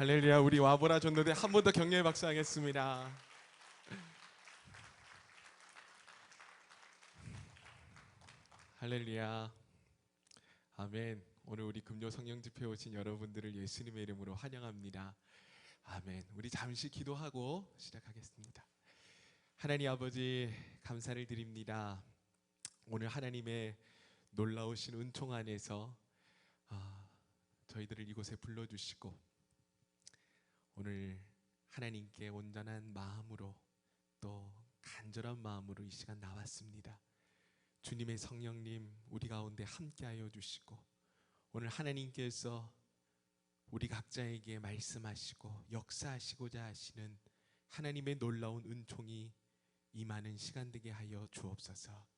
할렐루야. 우리 와보라 전도대 한 번 더 격려의 박수 하겠습니다. 할렐루야. 아멘. 오늘 우리 금요 성령 집회에 오신 여러분들을 예수님의 이름으로 환영합니다. 아멘. 우리 잠시 기도하고 시작하겠습니다. 하나님 아버지, 감사를 드립니다. 오늘 하나님의 놀라우신 은총 안에서 저희들을 이곳에 불러주시고 오늘 하나님께 온전한 마음으로 또 간절한 마음으로 이 시간 나왔습니다. 주님의 성령님 우리 가운데 함께하여 주시고 오늘 하나님께서 우리 각자에게 말씀하시고 역사하시고자 하시는 하나님의 놀라운 은총이 임하는 시간 되게 하여 주옵소서.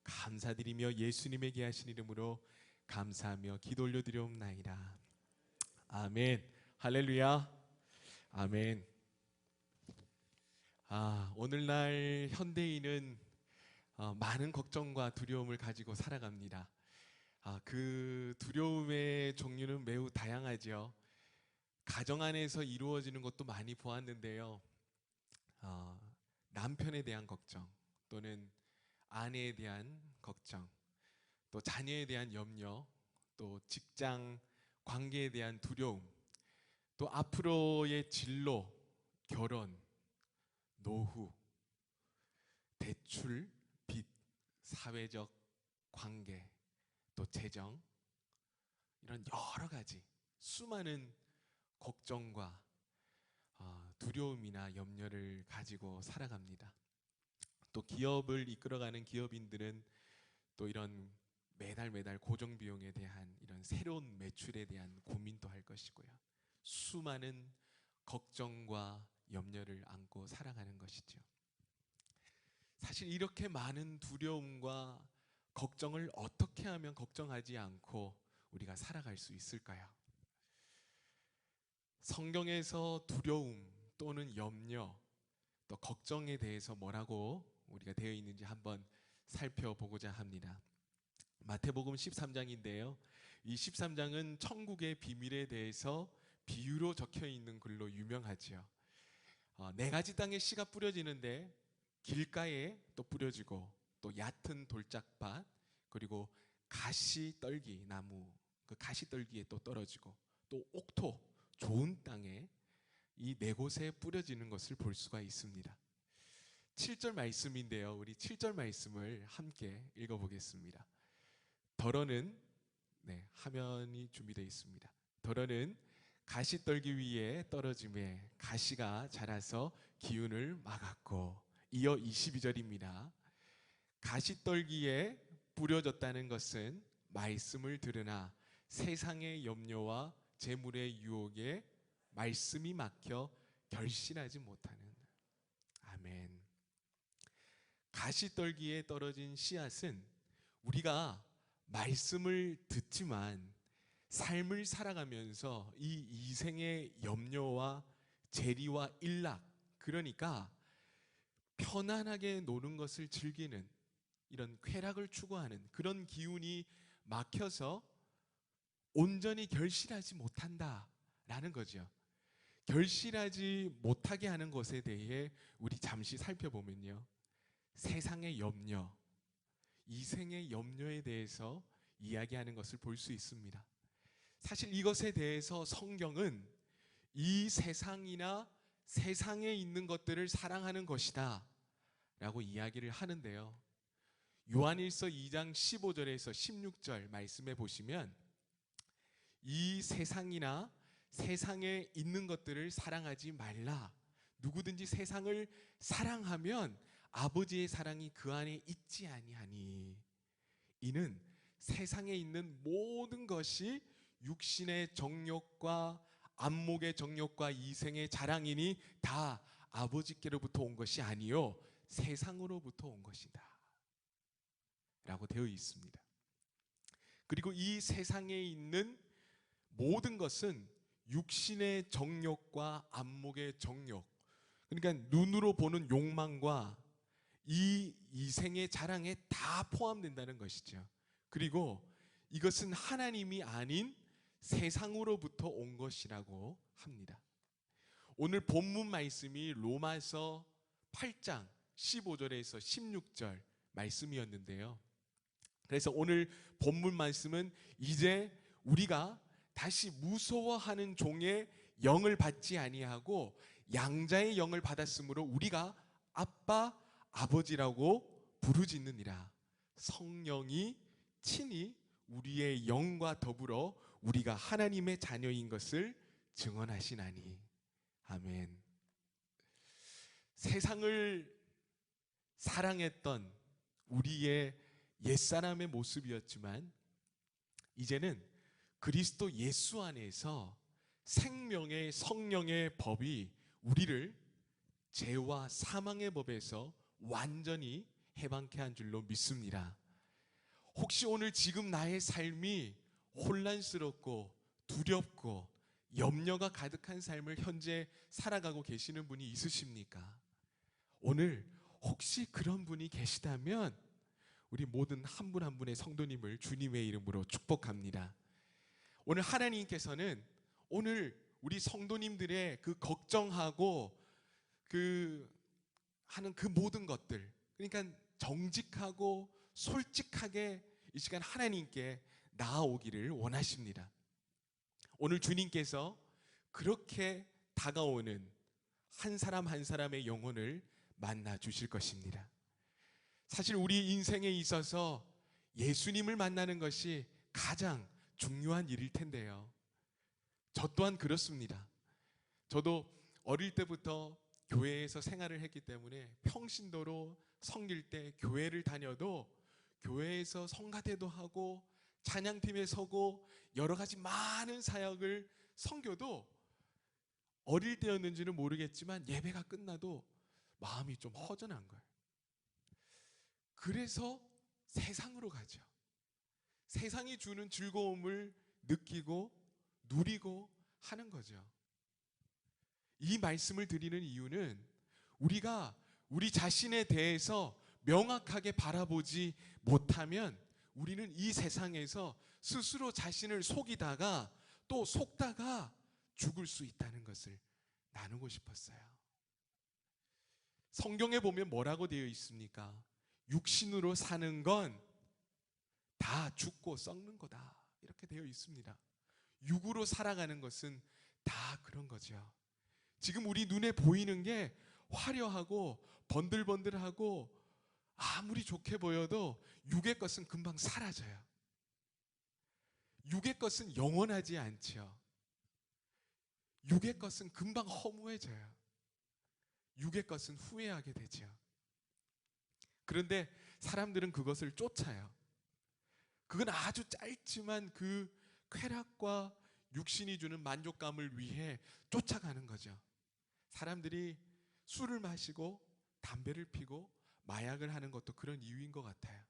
감사드리며 예수님에게 하신 이름으로 감사하며 기도 올려드리옵나이다. 아멘. 할렐루야. 아멘. 오늘날 현대인은 많은 걱정과 두려움을 가지고 살아갑니다. 그 두려움의 종류는 매우 다양하죠. 가정 안에서 이루어지는 것도 많이 보았는데요. 남편에 대한 걱정, 또는 아내에 대한 걱정, 또 자녀에 대한 염려, 또 직장 관계에 대한 두려움, 또 앞으로의 진로, 결혼, 노후, 대출, 빚, 사회적 관계, 또 재정, 이런 여러 가지 수많은 걱정과 두려움이나 염려를 가지고 살아갑니다. 또 기업을 이끌어가는 기업인들은 또 이런 매달 고정 비용에 대한 이런 새로운 매출에 대한 고민도 할 것이고요. 수많은 걱정과 염려를 안고 살아가는 것이죠. 사실 이렇게 많은 두려움과 걱정을 어떻게 하면 걱정하지 않고 우리가 살아갈 수 있을까요? 성경에서 두려움 또는 염려 또 걱정에 대해서 뭐라고 우리가 되어 있는지 한번 살펴보고자 합니다. 마태복음 13장인데요. 이 13장은 천국의 비밀에 대해서 비유로 적혀 있는 글로 유명하지요. 네 가지 땅에 씨가 뿌려지는데 길가에 또 뿌려지고 또 얕은 돌짝밭 그리고 가시떨기 나무 그 가시떨기에 또 떨어지고 또 옥토 좋은 땅에 이 네 곳에 뿌려지는 것을 볼 수가 있습니다. 7절 말씀인데요. 우리 7절 말씀을 함께 읽어보겠습니다. 더러는 화면이 준비되어 있습니다. 더러는 가시떨기 위에 떨어짐에 가시가 자라서 기운을 막았고 이어 22절입니다. 가시떨기에 뿌려졌다는 것은 말씀을 들으나 세상의 염려와 재물의 유혹에 말씀이 막혀 결실하지 못하는. 아멘. 가시떨기에 떨어진 씨앗은 우리가 말씀을 듣지만 삶을 살아가면서 이 이생의 염려와 재리와 일락, 그러니까 편안하게 노는 것을 즐기는 이런 쾌락을 추구하는 그런 기운이 막혀서 온전히 결실하지 못한다라는 거죠. 결실하지 못하게 하는 것에 대해 우리 잠시 살펴보면요. 세상의 염려, 이생의 염려에 대해서 이야기하는 것을 볼 수 있습니다. 사실 이것에 대해서 성경은 이 세상이나 세상에 있는 것들을 사랑하는 것이다 라고 이야기를 하는데요. 요한일서 2장 15절에서 16절 말씀해 보시면 이 세상이나 세상에 있는 것들을 사랑하지 말라. 누구든지 세상을 사랑하면 아버지의 사랑이 그 안에 있지 아니하니 이는 세상에 있는 모든 것이 육신의 정욕과 안목의 정욕과 이생의 자랑이니 다 아버지께로부터 온 것이 아니요 세상으로부터 온 것이다 라고 되어 있습니다. 그리고 이 세상에 있는 모든 것은 육신의 정욕과 안목의 정욕, 그러니까 눈으로 보는 욕망과 이 이생의 자랑에 다 포함된다는 것이죠. 그리고 이것은 하나님이 아닌 세상으로부터 온 것이라고 합니다. 오늘 본문 말씀이 로마서 8장 15절에서 16절 말씀이었는데요. 그래서 오늘 본문 말씀은 이제 우리가 다시 무서워하는 종의 영을 받지 아니하고 양자의 영을 받았으므로 우리가 아빠 아버지라고 부르짖느니라. 성령이 친히 우리의 영과 더불어 우리가 하나님의 자녀인 것을 증언하시나니. 아멘. 세상을 사랑했던 우리의 옛사람의 모습이었지만 이제는 그리스도 예수 안에서 생명의 성령의 법이 우리를 죄와 사망의 법에서 완전히 해방케 한 줄로 믿습니다. 혹시 오늘 지금 나의 삶이 혼란스럽고 두렵고 염려가 가득한 삶을 현재 살아가고 계시는 분이 있으십니까? 오늘 혹시 그런 분이 계시다면 우리 모든 한 분 한 분의 성도님을 주님의 이름으로 축복합니다. 오늘 하나님께서는 오늘 우리 성도님들의 그 걱정하고 하는 그 모든 것들, 그러니까 정직하고 솔직하게 이 시간 하나님께 나아오기를 원하십니다. 오늘 주님께서 그렇게 다가오는 한 사람 한 사람의 영혼을 만나 주실 것입니다. 사실 우리 인생에 있어서 예수님을 만나는 것이 가장 중요한 일일 텐데요. 저 또한 그렇습니다. 저도 어릴 때부터 교회에서 생활을 했기 때문에 평신도로 섬길 때 교회를 다녀도 교회에서 성가대도 하고 찬양팀에 서고 여러 가지 많은 사역을 섬겨도 어릴 때였는지는 모르겠지만 예배가 끝나도 마음이 좀 허전한 거예요. 그래서 세상으로 가죠. 세상이 주는 즐거움을 느끼고 누리고 하는 거죠. 이 말씀을 드리는 이유는 우리가 우리 자신에 대해서 명확하게 바라보지 못하면 우리는 이 세상에서 스스로 자신을 속이다가 또 속다가 죽을 수 있다는 것을 나누고 싶었어요. 성경에 보면 뭐라고 되어 있습니까? 육신으로 사는 건 다 죽고 썩는 거다, 이렇게 되어 있습니다. 육으로 살아가는 것은 다 그런 거죠. 지금 우리 눈에 보이는 게 화려하고 번들번들하고 아무리 좋게 보여도 육의 것은 금방 사라져요. 육의 것은 영원하지 않죠. 육의 것은 금방 허무해져요. 육의 것은 후회하게 되죠. 그런데 사람들은 그것을 쫓아요. 그건 아주 짧지만 그 쾌락과 육신이 주는 만족감을 위해 쫓아가는 거죠. 사람들이 술을 마시고 담배를 피고 마약을 하는 것도 그런 이유인 것 같아요.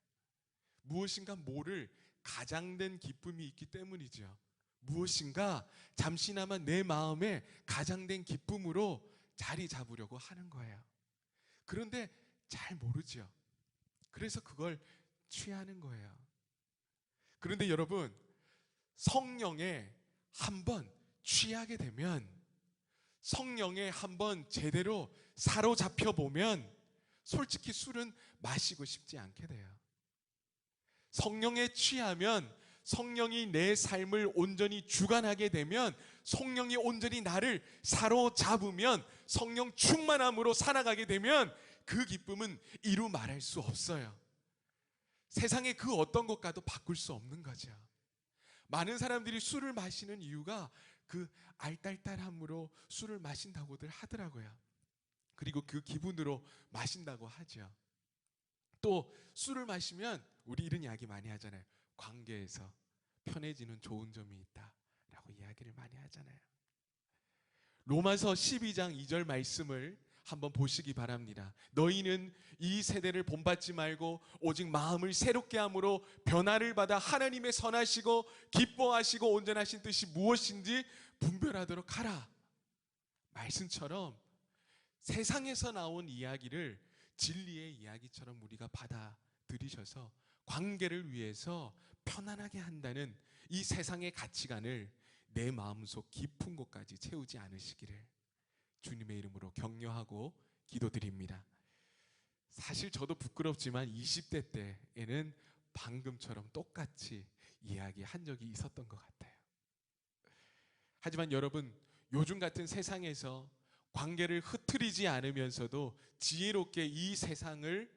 무엇인가 모를 가장된 기쁨이 있기 때문이죠. 무엇인가 잠시나마 내 마음에 가장된 기쁨으로 자리 잡으려고 하는 거예요. 그런데 잘 모르죠. 그래서 그걸 취하는 거예요. 그런데 여러분, 성령에 한번 취하게 되면, 성령에 한번 제대로 사로잡혀 보면 솔직히 술은 마시고 싶지 않게 돼요. 성령에 취하면, 성령이 내 삶을 온전히 주관하게 되면, 성령이 온전히 나를 사로잡으면, 성령 충만함으로 살아가게 되면 그 기쁨은 이루 말할 수 없어요. 세상의 그 어떤 것과도 바꿀 수 없는 거죠. 많은 사람들이 술을 마시는 이유가 그 알딸딸함으로 술을 마신다고들 하더라고요. 그리고 그 기분으로 마신다고 하죠. 또 술을 마시면 우리 이런 이야기 많이 하잖아요. 관계에서 편해지는 좋은 점이 있다라고 이야기를 많이 하잖아요. 로마서 12장 2절 말씀을 한번 보시기 바랍니다. 너희는 이 세대를 본받지 말고 오직 마음을 새롭게 함으로 변화를 받아 하나님의 선하시고 기뻐하시고 온전하신 뜻이 무엇인지 분별하도록 하라. 말씀처럼 세상에서 나온 이야기를 진리의 이야기처럼 우리가 받아들이셔서 관계를 위해서 편안하게 한다는 이 세상의 가치관을 내 마음속 깊은 곳까지 채우지 않으시기를 주님의 이름으로 격려하고 기도드립니다. 사실 저도 부끄럽지만 20대 때에는 방금처럼 똑같이 이야기한 적이 있었던 것 같아요. 하지만 여러분, 요즘 같은 세상에서 관계를 흐트리지 않으면서도 지혜롭게 이 세상을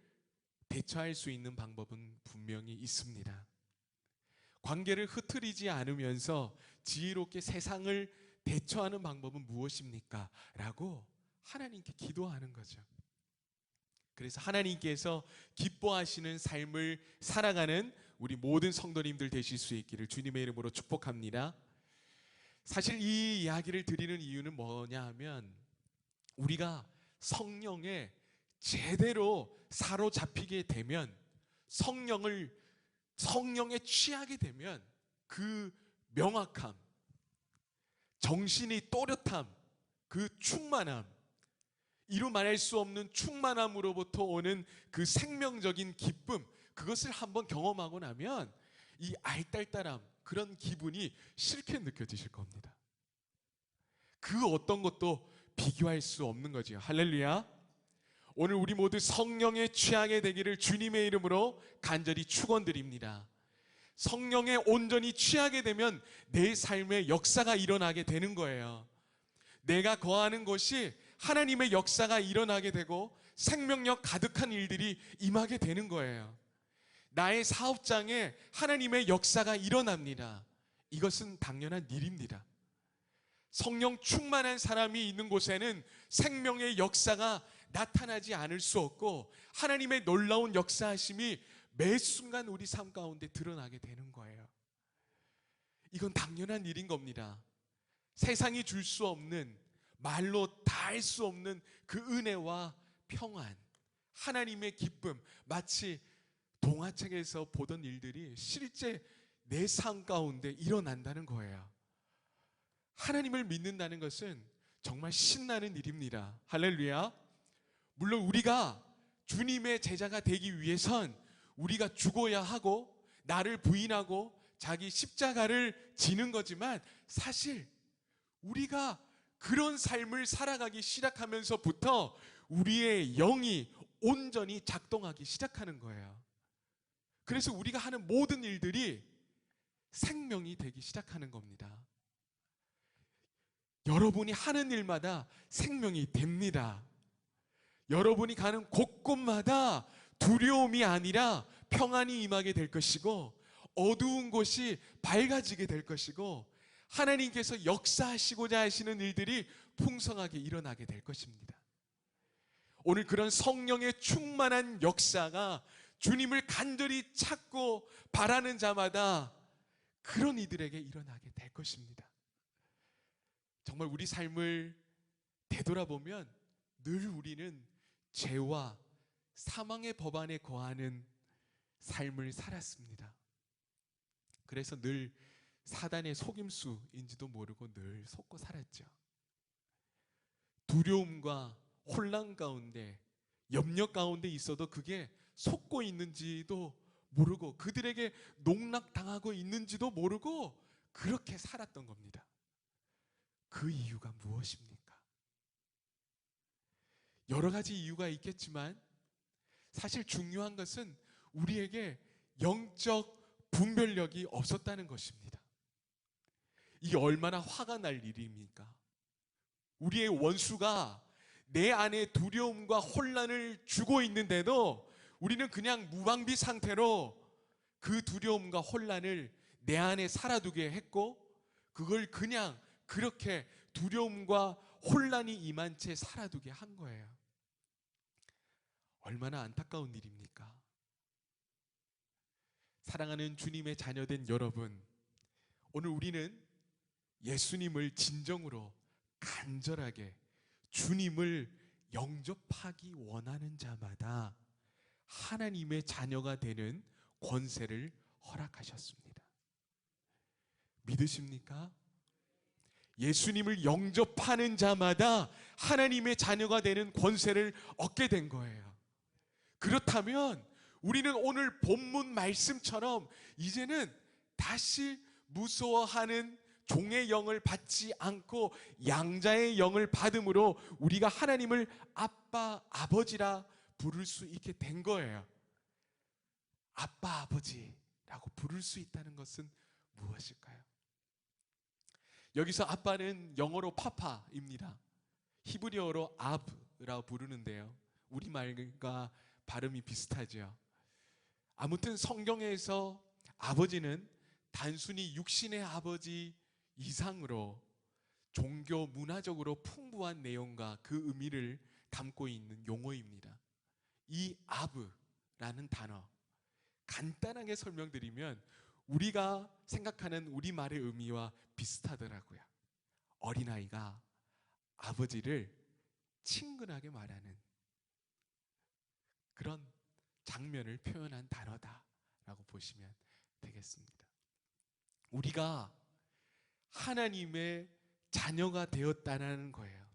대처할 수 있는 방법은 분명히 있습니다. 관계를 흐트리지 않으면서 지혜롭게 세상을 대처하는 방법은 무엇입니까? 라고 하나님께 기도하는 거죠. 그래서 하나님께서 기뻐하시는 삶을 살아가는 우리 모든 성도님들 되실 수 있기를 주님의 이름으로 축복합니다. 사실 이 이야기를 드리는 이유는 뭐냐 하면 우리가 성령에 제대로 사로잡히게 되면 성령에 취하게 되면 그 명확함, 정신이 또렷함, 그 충만함, 이루 말할 수 없는 충만함으로부터 오는 그 생명적인 기쁨, 그것을 한번 경험하고 나면 이 알딸딸함, 그런 기분이 싫게 느껴지실 겁니다. 그 어떤 것도 비교할 수 없는 거지요. 할렐루야. 오늘 우리 모두 성령에 취하게 되기를 주님의 이름으로 간절히 축원드립니다. 성령에 온전히 취하게 되면 내 삶에 역사가 일어나게 되는 거예요. 내가 거하는 곳이 하나님의 역사가 일어나게 되고 생명력 가득한 일들이 임하게 되는 거예요. 나의 사업장에 하나님의 역사가 일어납니다. 이것은 당연한 일입니다. 성령 충만한 사람이 있는 곳에는 생명의 역사가 나타나지 않을 수 없고 하나님의 놀라운 역사하심이 매 순간 우리 삶 가운데 드러나게 되는 거예요. 이건 당연한 일인 겁니다. 세상이 줄 수 없는, 말로 다 할 수 없는 그 은혜와 평안, 하나님의 기쁨, 마치 동화책에서 보던 일들이 실제 내 삶 가운데 일어난다는 거예요. 하나님을 믿는다는 것은 정말 신나는 일입니다. 할렐루야. 물론 우리가 주님의 제자가 되기 위해선 우리가 죽어야 하고 나를 부인하고 자기 십자가를 지는 거지만 사실 우리가 그런 삶을 살아가기 시작하면서부터 우리의 영이 온전히 작동하기 시작하는 거예요. 그래서 우리가 하는 모든 일들이 생명이 되기 시작하는 겁니다. 여러분이 하는 일마다 생명이 됩니다. 여러분이 가는 곳곳마다 두려움이 아니라 평안이 임하게 될 것이고 어두운 곳이 밝아지게 될 것이고 하나님께서 역사하시고자 하시는 일들이 풍성하게 일어나게 될 것입니다. 오늘 그런 성령의 충만한 역사가 주님을 간절히 찾고 바라는 자마다 그런 이들에게 일어나게 될 것입니다. 정말 우리 삶을 되돌아보면 늘 우리는 죄와 사망의 법 안에 거하는 삶을 살았습니다. 그래서 늘 사단의 속임수인지도 모르고 늘 속고 살았죠. 두려움과 혼란 가운데, 염려 가운데 있어도 그게 속고 있는지도 모르고 그들에게 농락당하고 있는지도 모르고 그렇게 살았던 겁니다. 그 이유가 무엇입니까? 여러 가지 이유가 있겠지만 사실 중요한 것은 우리에게 영적 분별력이 없었다는 것입니다. 이게 얼마나 화가 날 일입니까? 우리의 원수가 내 안에 두려움과 혼란을 주고 있는데도 우리는 그냥 무방비 상태로 그 두려움과 혼란을 내 안에 살아두게 했고 그걸 그냥 그렇게 두려움과 혼란이 임한 채 살아두게 한 거예요. 얼마나 안타까운 일입니까? 사랑하는 주님의 자녀된 여러분, 오늘 우리는 예수님을 진정으로 간절하게 주님을 영접하기 원하는 자마다 하나님의 자녀가 되는 권세를 허락하셨습니다. 믿으십니까? 예수님을 영접하는 자마다 하나님의 자녀가 되는 권세를 얻게 된 거예요. 그렇다면 우리는 오늘 본문 말씀처럼 이제는 다시 무서워하는 종의 영을 받지 않고 양자의 영을 받음으로 우리가 하나님을 아빠, 아버지라 부를 수 있게 된 거예요. 아빠, 아버지라고 부를 수 있다는 것은 무엇일까요? 여기서 아빠는 영어로 파파입니다. 히브리어로 아브라고 부르는데요. 우리말과 발음이 비슷하죠. 아무튼 성경에서 아버지는 단순히 육신의 아버지 이상으로 종교 문화적으로 풍부한 내용과 그 의미를 담고 있는 용어입니다. 이 아브라는 단어 간단하게 설명드리면 우리가 생각하는 우리말의 의미와 비슷하더라고요. 어린아이가 아버지를 친근하게 말하는 그런 장면을 표현한 단어다라고 보시면 되겠습니다. 우리가 하나님의 자녀가 되었다는 거예요.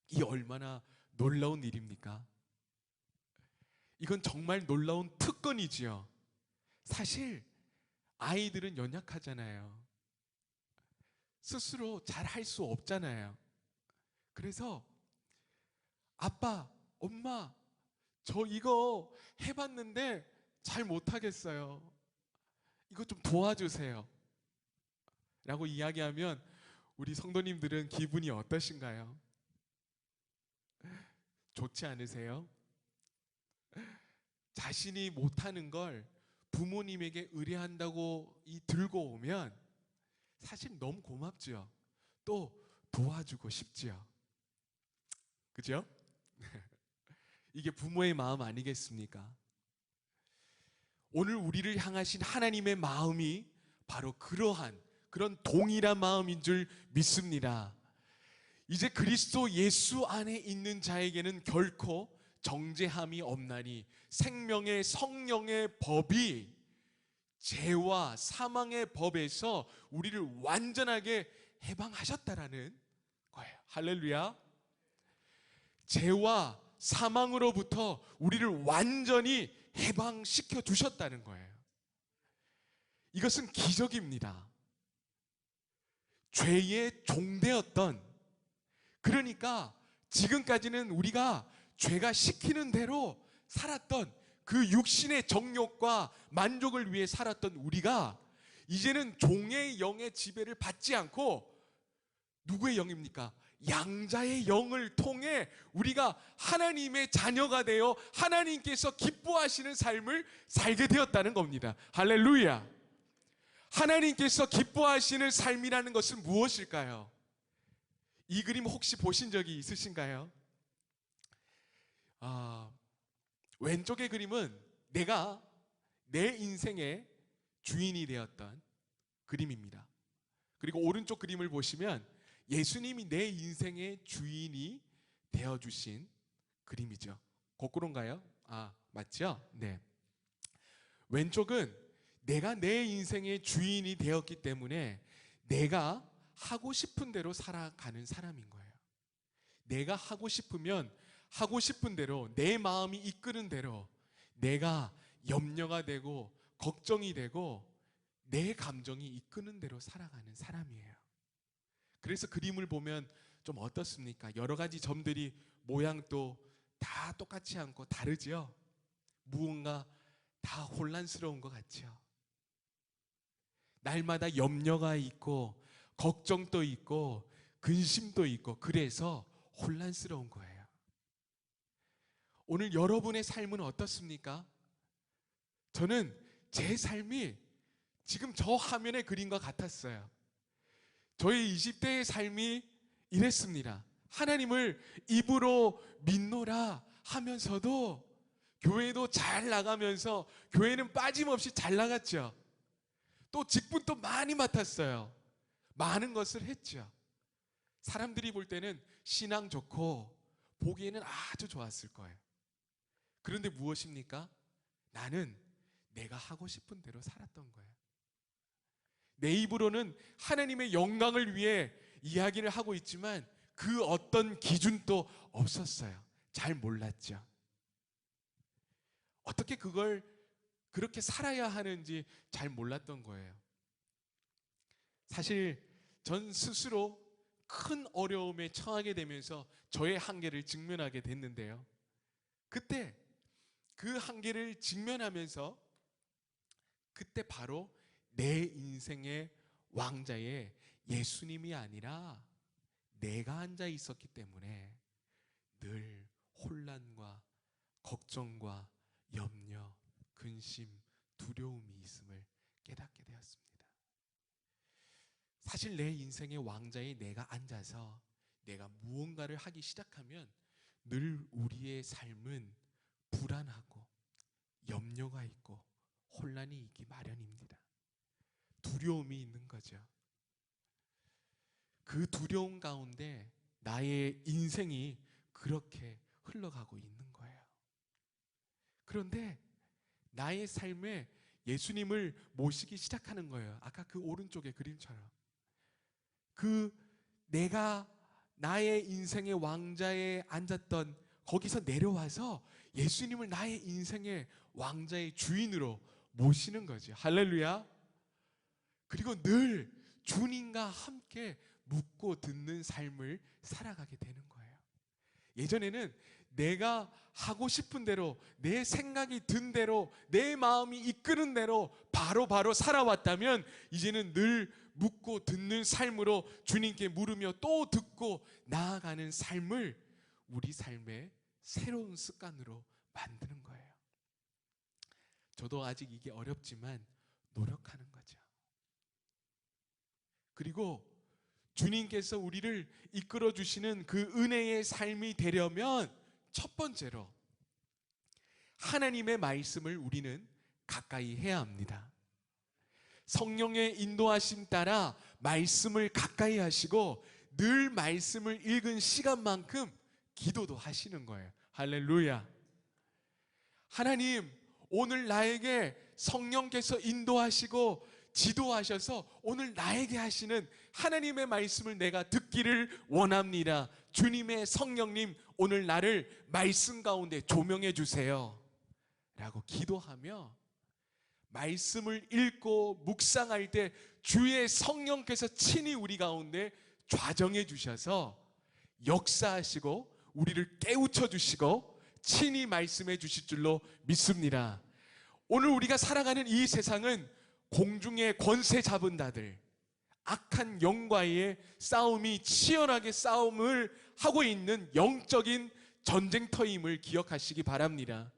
이 얼마나 놀라운 일입니까? 이건 정말 놀라운 특권이지요. 사실 아이들은 연약하잖아요. 스스로 잘 할 수 없잖아요. 그래서 아빠, 엄마, 저 이거 해봤는데 잘 못하겠어요. 이거 좀 도와주세요. 라고 이야기하면 우리 성도님들은 기분이 어떠신가요? 좋지 않으세요? 자신이 못하는 걸 부모님에게 의뢰한다고 들고 오면 사실 너무 고맙죠. 또 도와주고 싶지요. 그죠? 이게 부모의 마음 아니겠습니까? 오늘 우리를 향하신 하나님의 마음이 바로 그러한 그런 동일한 마음인 줄 믿습니다. 이제 그리스도 예수 안에 있는 자에게는 결코 정죄함이 없나니 생명의 성령의 법이 죄와 사망의 법에서 우리를 완전하게 해방하셨다라는 거예요. 할렐루야. 죄와 사망으로부터 우리를 완전히 해방시켜 주셨다는 거예요. 이것은 기적입니다. 죄의 종되었던, 그러니까 지금까지는 우리가 죄가 시키는 대로 살았던 그 육신의 정욕과 만족을 위해 살았던 우리가 이제는 종의 영의 지배를 받지 않고 누구의 영입니까? 양자의 영을 통해 우리가 하나님의 자녀가 되어 하나님께서 기뻐하시는 삶을 살게 되었다는 겁니다. 할렐루야. 하나님께서 기뻐하시는 삶이라는 것은 무엇일까요? 이 그림 혹시 보신 적이 있으신가요? 왼쪽의 그림은 내가 내 인생의 주인이 되었던 그림입니다. 그리고 오른쪽 그림을 보시면 예수님이 내 인생의 주인이 되어주신 그림이죠. 거꾸로인가요? 맞죠? 네. 왼쪽은 내가 내 인생의 주인이 되었기 때문에 내가 하고 싶은 대로 살아가는 사람인 거예요. 내가 하고 싶으면 하고 싶은 대로 내 마음이 이끄는 대로 내가 염려가 되고 걱정이 되고 내 감정이 이끄는 대로 살아가는 사람이에요. 그래서 그림을 보면 좀 어떻습니까? 여러 가지 점들이 모양도 다 똑같지 않고 다르죠? 무언가 다 혼란스러운 것 같죠? 날마다 염려가 있고 걱정도 있고 근심도 있고 그래서 혼란스러운 거예요. 오늘 여러분의 삶은 어떻습니까? 저는 제 삶이 지금 저 화면의 그림과 같았어요. 저의 20대의 삶이 이랬습니다. 하나님을 입으로 믿노라 하면서도 교회도 잘 나가면서 교회는 빠짐없이 잘 나갔죠. 또 직분도 많이 맡았어요. 많은 것을 했죠. 사람들이 볼 때는 신앙 좋고 보기에는 아주 좋았을 거예요. 그런데 무엇입니까? 나는 내가 하고 싶은 대로 살았던 거예요. 내 입으로는 하나님의 영광을 위해 이야기를 하고 있지만 그 어떤 기준도 없었어요. 잘 몰랐죠. 어떻게 그걸 그렇게 살아야 하는지 잘 몰랐던 거예요. 사실 전 스스로 큰 어려움에 처하게 되면서 저의 한계를 직면하게 됐는데요. 그때 그 한계를 직면하면서 그때 바로 내 인생의 왕자에 예수님이 아니라 내가 앉아 있었기 때문에 늘 혼란과 걱정과 염려, 근심, 두려움이 있음을 깨닫게 되었습니다. 사실 내 인생의 왕자에 내가 앉아서 내가 무언가를 하기 시작하면 늘 우리의 삶은 불안하고 염려가 있고 혼란이 있기 마련입니다. 두려움이 있는 거죠. 그 두려움 가운데 나의 인생이 그렇게 흘러가고 있는 거예요. 그런데 나의 삶에 예수님을 모시기 시작하는 거예요. 아까 그 오른쪽의 그림처럼. 내가 나의 인생의 왕자에 앉았던 거기서 내려와서 예수님을 나의 인생의 왕자의 주인으로 모시는 거죠. 할렐루야. 그리고 늘 주님과 함께 묻고 듣는 삶을 살아가게 되는 거예요. 예전에는 내가 하고 싶은 대로, 내 생각이 든 대로, 내 마음이 이끄는 대로 바로 살아왔다면 이제는 늘 묻고 듣는 삶으로 주님께 물으며 또 듣고 나아가는 삶을 우리 삶의 새로운 습관으로 만드는 거예요. 저도 아직 이게 어렵지만 노력하는 거죠. 그리고 주님께서 우리를 이끌어 주시는 그 은혜의 삶이 되려면 첫 번째로 하나님의 말씀을 우리는 가까이 해야 합니다. 성령의 인도하심 따라 말씀을 가까이 하시고 늘 말씀을 읽은 시간만큼 기도도 하시는 거예요. 할렐루야. 하나님, 오늘 나에게 성령께서 인도하시고 지도하셔서 오늘 나에게 하시는 하나님의 말씀을 내가 듣기를 원합니다. 주님의 성령님, 오늘 나를 말씀 가운데 조명해 주세요 라고 기도하며 말씀을 읽고 묵상할 때 주의 성령께서 친히 우리 가운데 좌정해 주셔서 역사하시고 우리를 깨우쳐 주시고 친히 말씀해 주실 줄로 믿습니다. 오늘 우리가 살아가는 이 세상은 공중의 권세 잡은 자들, 악한 영과의 싸움이 치열하게 싸움을 하고 있는 영적인 전쟁터임을 기억하시기 바랍니다.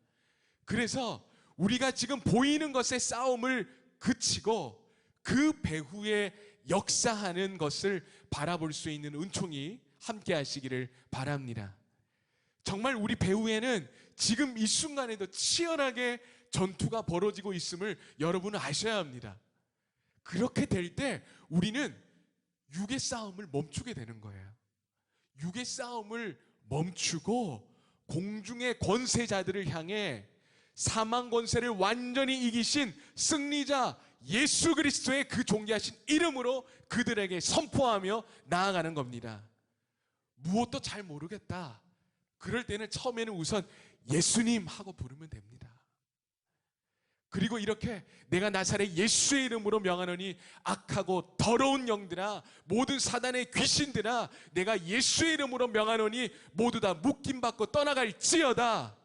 그래서 우리가 지금 보이는 것의 싸움을 그치고 그 배후에 역사하는 것을 바라볼 수 있는 은총이 함께 하시기를 바랍니다. 정말 우리 배후에는 지금 이 순간에도 치열하게 전투가 벌어지고 있음을 여러분은 아셔야 합니다. 그렇게 될 때 우리는 육의 싸움을 멈추게 되는 거예요. 육의 싸움을 멈추고 공중의 권세자들을 향해 사망 권세를 완전히 이기신 승리자 예수 그리스도의 그 존귀하신 이름으로 그들에게 선포하며 나아가는 겁니다. 무엇도 잘 모르겠다. 그럴 때는 처음에는 우선 예수님 하고 부르면 됩니다. 그리고 이렇게 내가 나사렛 예수의 이름으로 명하노니 악하고 더러운 영들아, 모든 사단의 귀신들아, 내가 예수의 이름으로 명하노니 모두 다 묶임받고 떠나갈지어다.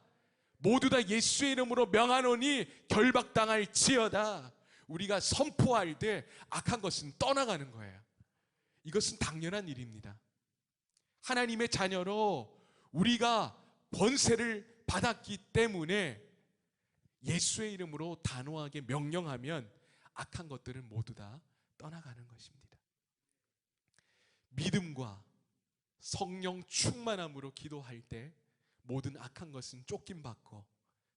모두 다 예수의 이름으로 명하노니 결박당할지어다. 우리가 선포할 때 악한 것은 떠나가는 거예요. 이것은 당연한 일입니다. 하나님의 자녀로 우리가 권세를 받았기 때문에 예수의 이름으로 단호하게 명령하면 악한 것들은 모두 다 떠나가는 것입니다. 믿음과 성령 충만함으로 기도할 때 모든 악한 것은 쫓김받고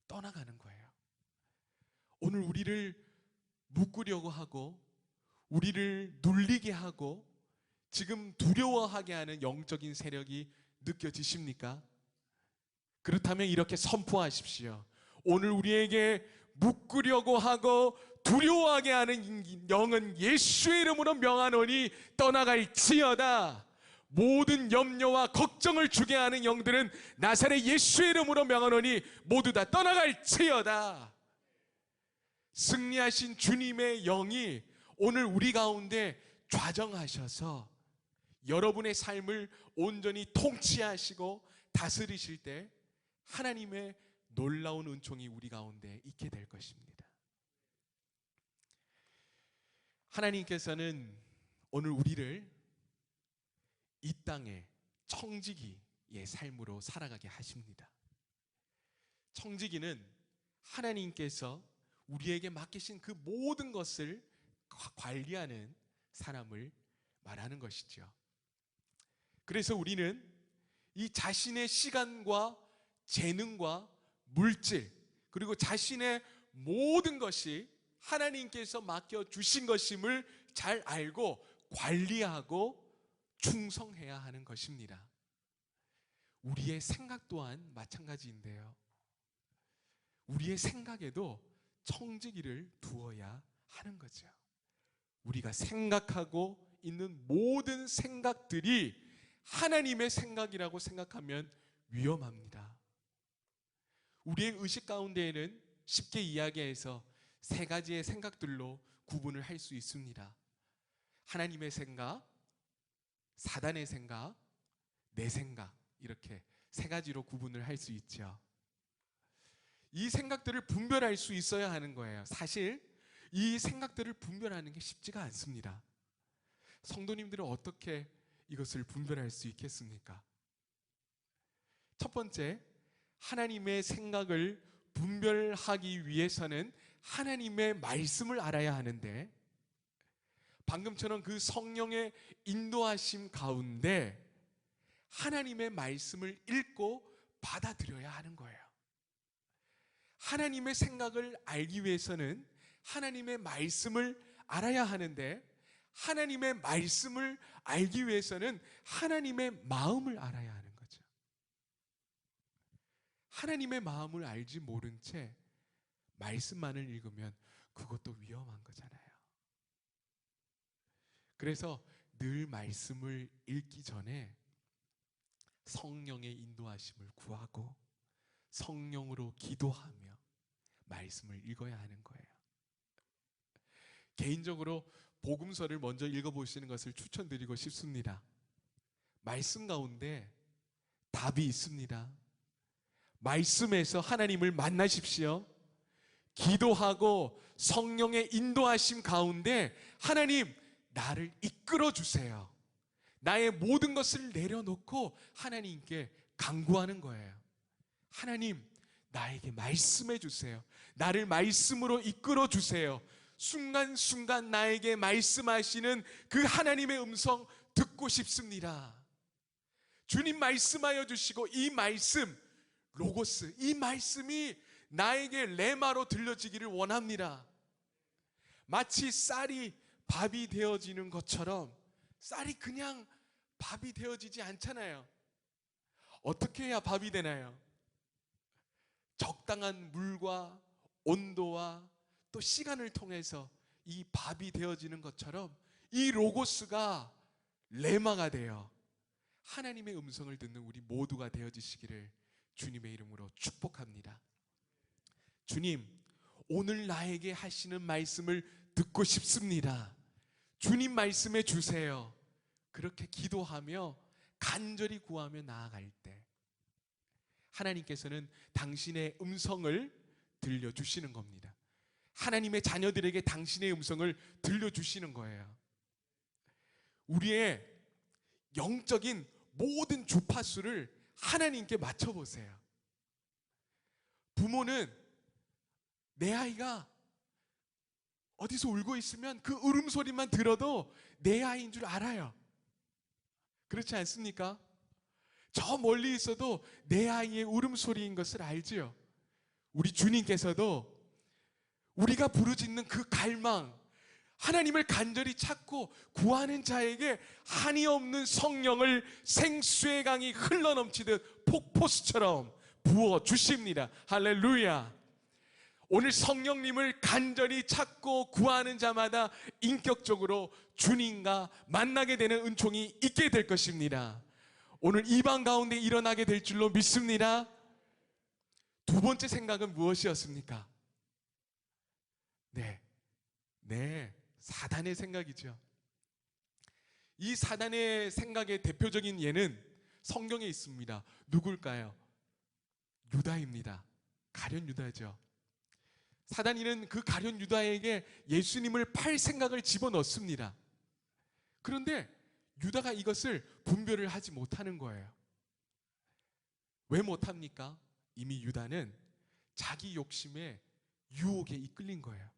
떠나가는 거예요. 오늘 우리를 묶으려고 하고 우리를 눌리게 하고 지금 두려워하게 하는 영적인 세력이 느껴지십니까? 그렇다면 이렇게 선포하십시오. 오늘 우리에게 묶으려고 하고 두려워하게 하는 영은 예수의 이름으로 명하노니 떠나갈지어다. 모든 염려와 걱정을 주게 하는 영들은 나사렛 예수의 이름으로 명하노니 모두 다 떠나갈지어다. 승리하신 주님의 영이 오늘 우리 가운데 좌정하셔서 여러분의 삶을 온전히 통치하시고 다스리실 때 하나님의 놀라운 은총이 우리 가운데 있게 될 것입니다. 하나님께서는 오늘 우리를 이 땅에 청지기의 삶으로 살아가게 하십니다. 청지기는 하나님께서 우리에게 맡기신 그 모든 것을 관리하는 사람을 말하는 것이죠. 그래서 우리는 이 자신의 시간과 재능과 물질, 그리고 자신의 모든 것이 하나님께서 맡겨주신 것임을 잘 알고 관리하고 충성해야 하는 것입니다. 우리의 생각 또한 마찬가지인데요. 우리의 생각에도 청지기를 두어야 하는 거죠. 우리가 생각하고 있는 모든 생각들이 하나님의 생각이라고 생각하면 위험합니다. 우리의 의식 가운데에는 쉽게 이야기해서 세 가지의 생각들로 구분을 할 수 있습니다. 하나님의 생각, 사단의 생각, 내 생각, 이렇게 세 가지로 구분을 할 수 있죠. 이 생각들을 분별할 수 있어야 하는 거예요. 사실 이 생각들을 분별하는 게 쉽지가 않습니다. 성도님들은 어떻게 이것을 분별할 수 있겠습니까? 첫 번째, 하나님의 생각을 분별하기 위해서는 하나님의 말씀을 알아야 하는데, 방금처럼 그 성령의 인도하심 가운데 하나님의 말씀을 읽고 받아들여야 하는 거예요. 하나님의 생각을 알기 위해서는 하나님의 말씀을 알아야 하는데, 하나님의 말씀을 알기 위해서는 하나님의 마음을 알아야 하는 거죠. 하나님의 마음을 알지 모른 채 말씀만을 읽으면 그것도 위험한 거잖아요. 그래서 늘 말씀을 읽기 전에 성령의 인도하심을 구하고 성령으로 기도하며 말씀을 읽어야 하는 거예요. 개인적으로 복음서를 먼저 읽어보시는 것을 추천드리고 싶습니다. 말씀 가운데 답이 있습니다. 말씀에서 하나님을 만나십시오. 기도하고 성령의 인도하심 가운데 하나님, 나를 이끌어 주세요. 나의 모든 것을 내려놓고 하나님께 간구하는 거예요. 하나님, 나에게 말씀해 주세요. 나를 말씀으로 이끌어 주세요. 순간순간 나에게 말씀하시는 그 하나님의 음성 듣고 싶습니다. 주님 말씀하여 주시고 이 말씀, 로고스, 이 말씀이 나에게 레마로 들려지기를 원합니다. 마치 쌀이 밥이 되어지는 것처럼 쌀이 그냥 밥이 되어지지 않잖아요. 어떻게 해야 밥이 되나요? 적당한 물과 온도와 또 시간을 통해서 이 밥이 되어지는 것처럼 이 로고스가 레마가 되어 하나님의 음성을 듣는 우리 모두가 되어지시기를 주님의 이름으로 축복합니다. 주님, 오늘 나에게 하시는 말씀을 듣고 싶습니다. 주님 말씀해 주세요. 그렇게 기도하며 간절히 구하며 나아갈 때 하나님께서는 당신의 음성을 들려주시는 겁니다. 하나님의 자녀들에게 당신의 음성을 들려주시는 거예요. 우리의 영적인 모든 주파수를 하나님께 맞춰보세요. 부모는 내 아이가 어디서 울고 있으면 그 울음소리만 들어도 내 아이인 줄 알아요. 그렇지 않습니까? 저 멀리 있어도 내 아이의 울음소리인 것을 알지요. 우리 주님께서도 우리가 부르짖는 그 갈망, 하나님을 간절히 찾고 구하는 자에게 한이 없는 성령을 생수의 강이 흘러넘치듯 폭포수처럼 부어 주십니다. 할렐루야. 오늘 성령님을 간절히 찾고 구하는 자마다 인격적으로 주님과 만나게 되는 은총이 있게 될 것입니다. 오늘 이 방 가운데 일어나게 될 줄로 믿습니다. 두 번째 생각은 무엇이었습니까? 네, 사단의 생각이죠. 이 사단의 생각의 대표적인 예는 성경에 있습니다. 누굴까요? 유다입니다. 가룟 유다죠. 사단이는 그 가룟 유다에게 예수님을 팔 생각을 집어넣습니다. 그런데 유다가 이것을 분별을 하지 못하는 거예요. 왜 못합니까? 이미 유다는 자기 욕심에 유혹에 이끌린 거예요.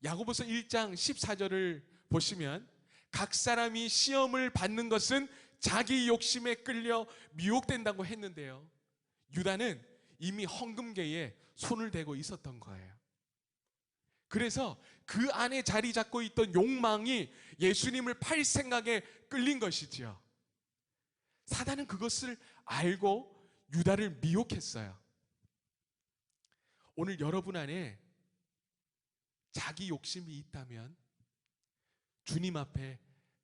야고보서 1장 14절을 보시면 각 사람이 시험을 받는 것은 자기 욕심에 끌려 미혹된다고 했는데요. 유다는 이미 헌금계에 손을 대고 있었던 거예요. 그래서 그 안에 자리 잡고 있던 욕망이 예수님을 팔 생각에 끌린 것이지요. 사단은 그것을 알고 유다를 미혹했어요. 오늘 여러분 안에 자기 욕심이 있다면 주님 앞에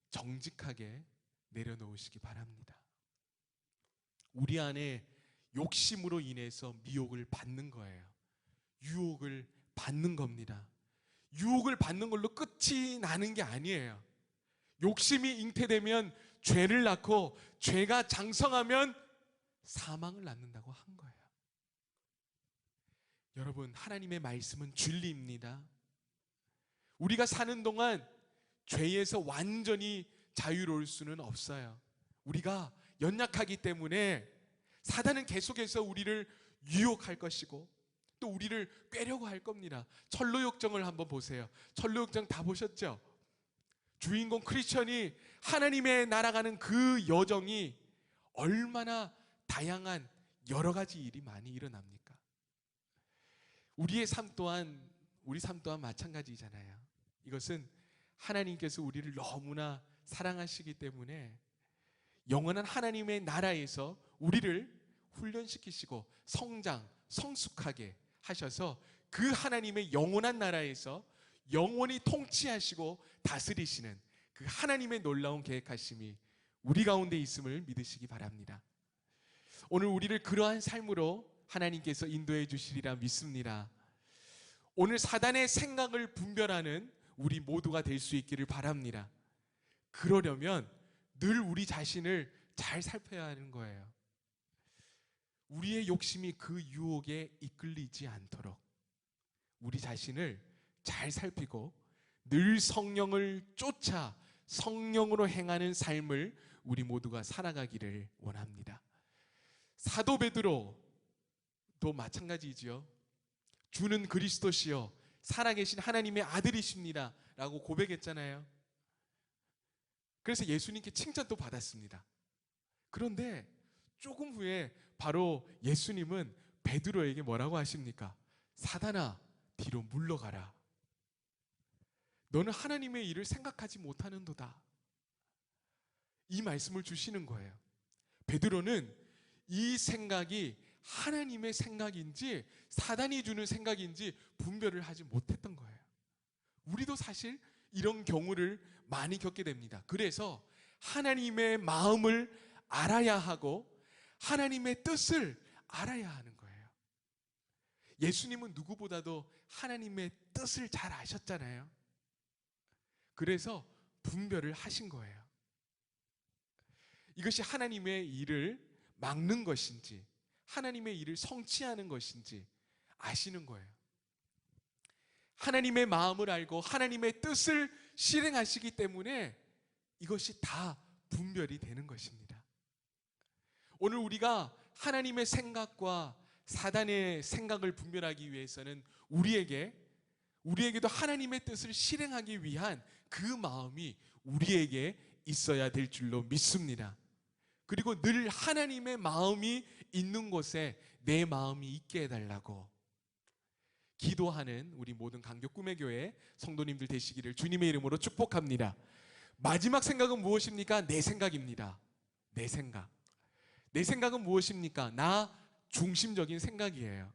정직하게 내려놓으시기 바랍니다. 우리 안에 욕심으로 인해서 미혹을 받는 거예요. 유혹을 받는 겁니다. 유혹을 받는 걸로 끝이 나는 게 아니에요. 욕심이 잉태되면 죄를 낳고 죄가 장성하면 사망을 낳는다고 한 거예요. 여러분, 하나님의 말씀은 진리입니다. 우리가 사는 동안 죄에서 완전히 자유로울 수는 없어요. 우리가 연약하기 때문에 사단은 계속해서 우리를 유혹할 것이고 또 우리를 꿰려고 할 겁니다. 철로역정을 한번 보세요. 철로역정 다 보셨죠? 주인공 크리스천이 하나님의 날아가는 그 여정이 얼마나 다양한 여러 가지 일이 많이 일어납니까? 우리 삶 또한 마찬가지잖아요. 이것은 하나님께서 우리를 너무나 사랑하시기 때문에 영원한 하나님의 나라에서 우리를 훈련시키시고 성장, 성숙하게 하셔서 그 하나님의 영원한 나라에서 영원히 통치하시고 다스리시는 그 하나님의 놀라운 계획하심이 우리 가운데 있음을 믿으시기 바랍니다. 오늘 우리를 그러한 삶으로 하나님께서 인도해 주시리라 믿습니다. 오늘 사단의 생각을 분별하는 우리 모두가 될 수 있기를 바랍니다. 그러려면 늘 우리 자신을 잘 살펴야 하는 거예요. 우리의 욕심이 그 유혹에 이끌리지 않도록 우리 자신을 잘 살피고 늘 성령을 쫓아 성령으로 행하는 삶을 우리 모두가 살아가기를 원합니다. 사도 베드로도 마찬가지지요. 주는 그리스도시요 살아계신 하나님의 아들이십니다 라고 고백했잖아요. 그래서 예수님께 칭찬도 받았습니다. 그런데 조금 후에 바로 예수님은 베드로에게 뭐라고 하십니까? 사단아, 뒤로 물러가라. 너는 하나님의 일을 생각하지 못하는도다. 이 말씀을 주시는 거예요. 베드로는 이 생각이 하나님의 생각인지 사단이 주는 생각인지 분별을 하지 못했던 거예요. 우리도 사실 이런 경우를 많이 겪게 됩니다. 그래서 하나님의 마음을 알아야 하고 하나님의 뜻을 알아야 하는 거예요. 예수님은 누구보다도 하나님의 뜻을 잘 아셨잖아요. 그래서 분별을 하신 거예요. 이것이 하나님의 일을 막는 것인지 하나님의 일을 성취하는 것인지 아시는 거예요. 하나님의 마음을 알고 하나님의 뜻을 실행하시기 때문에 이것이 다 분별이 되는 것입니다. 오늘 우리가 하나님의 생각과 사단의 생각을 분별하기 위해서는 우리에게도 하나님의 뜻을 실행하기 위한 그 마음이 우리에게 있어야 될 줄로 믿습니다. 그리고 늘 하나님의 마음이 있는 곳에 내 마음이 있게 해달라고 기도하는 우리 모든 강교 꿈의 교회 성도님들 되시기를 주님의 이름으로 축복합니다. 마지막 생각은 무엇입니까? 내 생각입니다. 내 생각. 내 생각은 무엇입니까? 나 중심적인 생각이에요.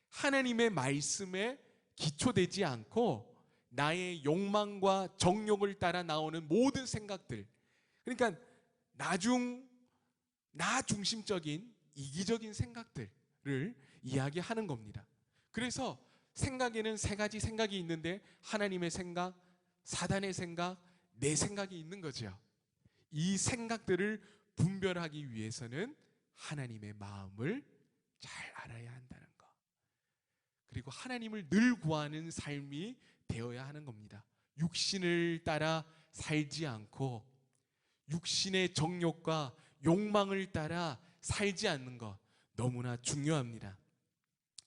하나님의 말씀에 기초되지 않고 나의 욕망과 정욕을 따라 나오는 모든 생각들, 그러니까 나 중심적인 이기적인 생각들을 이야기하는 겁니다. 그래서 생각에는 세 가지 생각이 있는데 하나님의 생각, 사단의 생각, 내 생각이 있는 거죠. 이 생각들을 분별하기 위해서는 하나님의 마음을 잘 알아야 한다는 것. 그리고 하나님을 늘 구하는 삶이 되어야 하는 겁니다. 육신을 따라 살지 않고 육신의 정욕과 욕망을 따라 살지 않는 것 너무나 중요합니다.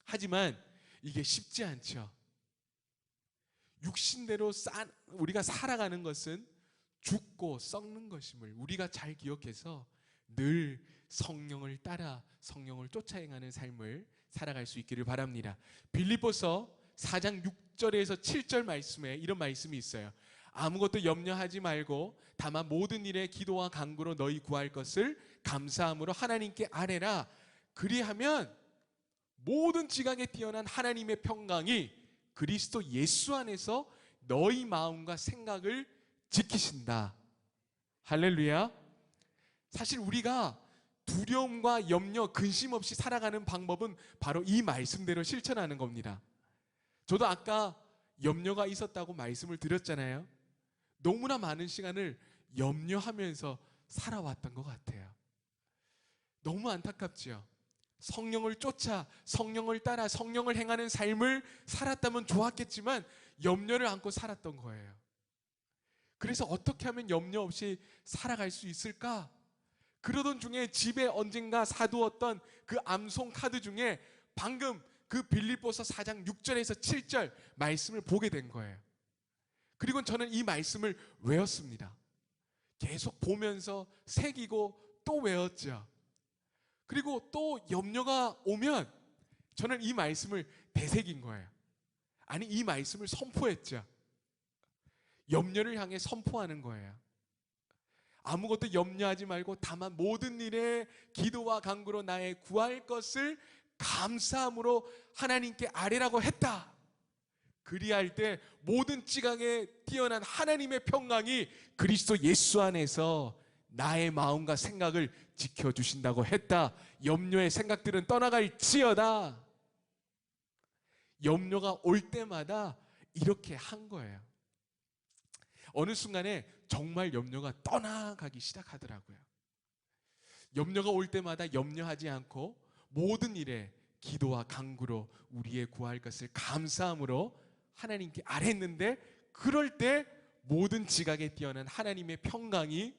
하지만 이게 쉽지 않죠. 육신대로 우리가 살아가는 것은 죽고 썩는 것임을 우리가 잘 기억해서 늘 성령을 따라 성령을 쫓아 행하는 삶을 살아갈 수 있기를 바랍니다. 빌립보서 4장 6절에서 7절 말씀에 이런 말씀이 있어요. 아무것도 염려하지 말고 다만 모든 일에 기도와 간구로 너희 구할 것을 감사함으로 하나님께 아뢰라. 그리하면 모든 지각에 뛰어난 하나님의 평강이 그리스도 예수 안에서 너희 마음과 생각을 지키신다. 할렐루야. 사실 우리가 두려움과 염려, 근심 없이 살아가는 방법은 바로 이 말씀대로 실천하는 겁니다. 저도 아까 염려가 있었다고 말씀을 드렸잖아요. 너무나 많은 시간을 염려하면서 살아왔던 것 같아요. 너무 안타깝지요. 성령을 쫓아 성령을 따라 성령을 행하는 삶을 살았다면 좋았겠지만 염려를 안고 살았던 거예요. 그래서 어떻게 하면 염려 없이 살아갈 수 있을까? 그러던 중에 집에 언젠가 사두었던 그 암송 카드 중에 방금 그 빌립보서 4장 6절에서 7절 말씀을 보게 된 거예요. 그리고 저는 이 말씀을 외웠습니다. 계속 보면서 새기고 또 외웠죠. 그리고 또 염려가 오면 저는 이 말씀을 되새긴 거예요. 아니, 이 말씀을 선포했죠. 염려를 향해 선포하는 거예요. 아무것도 염려하지 말고 다만 모든 일에 기도와 간구로 나의 구할 것을 감사함으로 하나님께 아뢰라고 했다. 그리할 때 모든 지각에 뛰어난 하나님의 평강이 그리스도 예수 안에서 나의 마음과 생각을 지켜주신다고 했다. 염려의 생각들은 떠나갈지어다. 염려가 올 때마다 이렇게 한 거예요. 어느 순간에 정말 염려가 떠나가기 시작하더라고요. 염려가 올 때마다 염려하지 않고 모든 일에 기도와 간구로 우리의 구할 것을 감사함으로 하나님께 아뢰는데, 그럴 때 모든 지각에 뛰어난 하나님의 평강이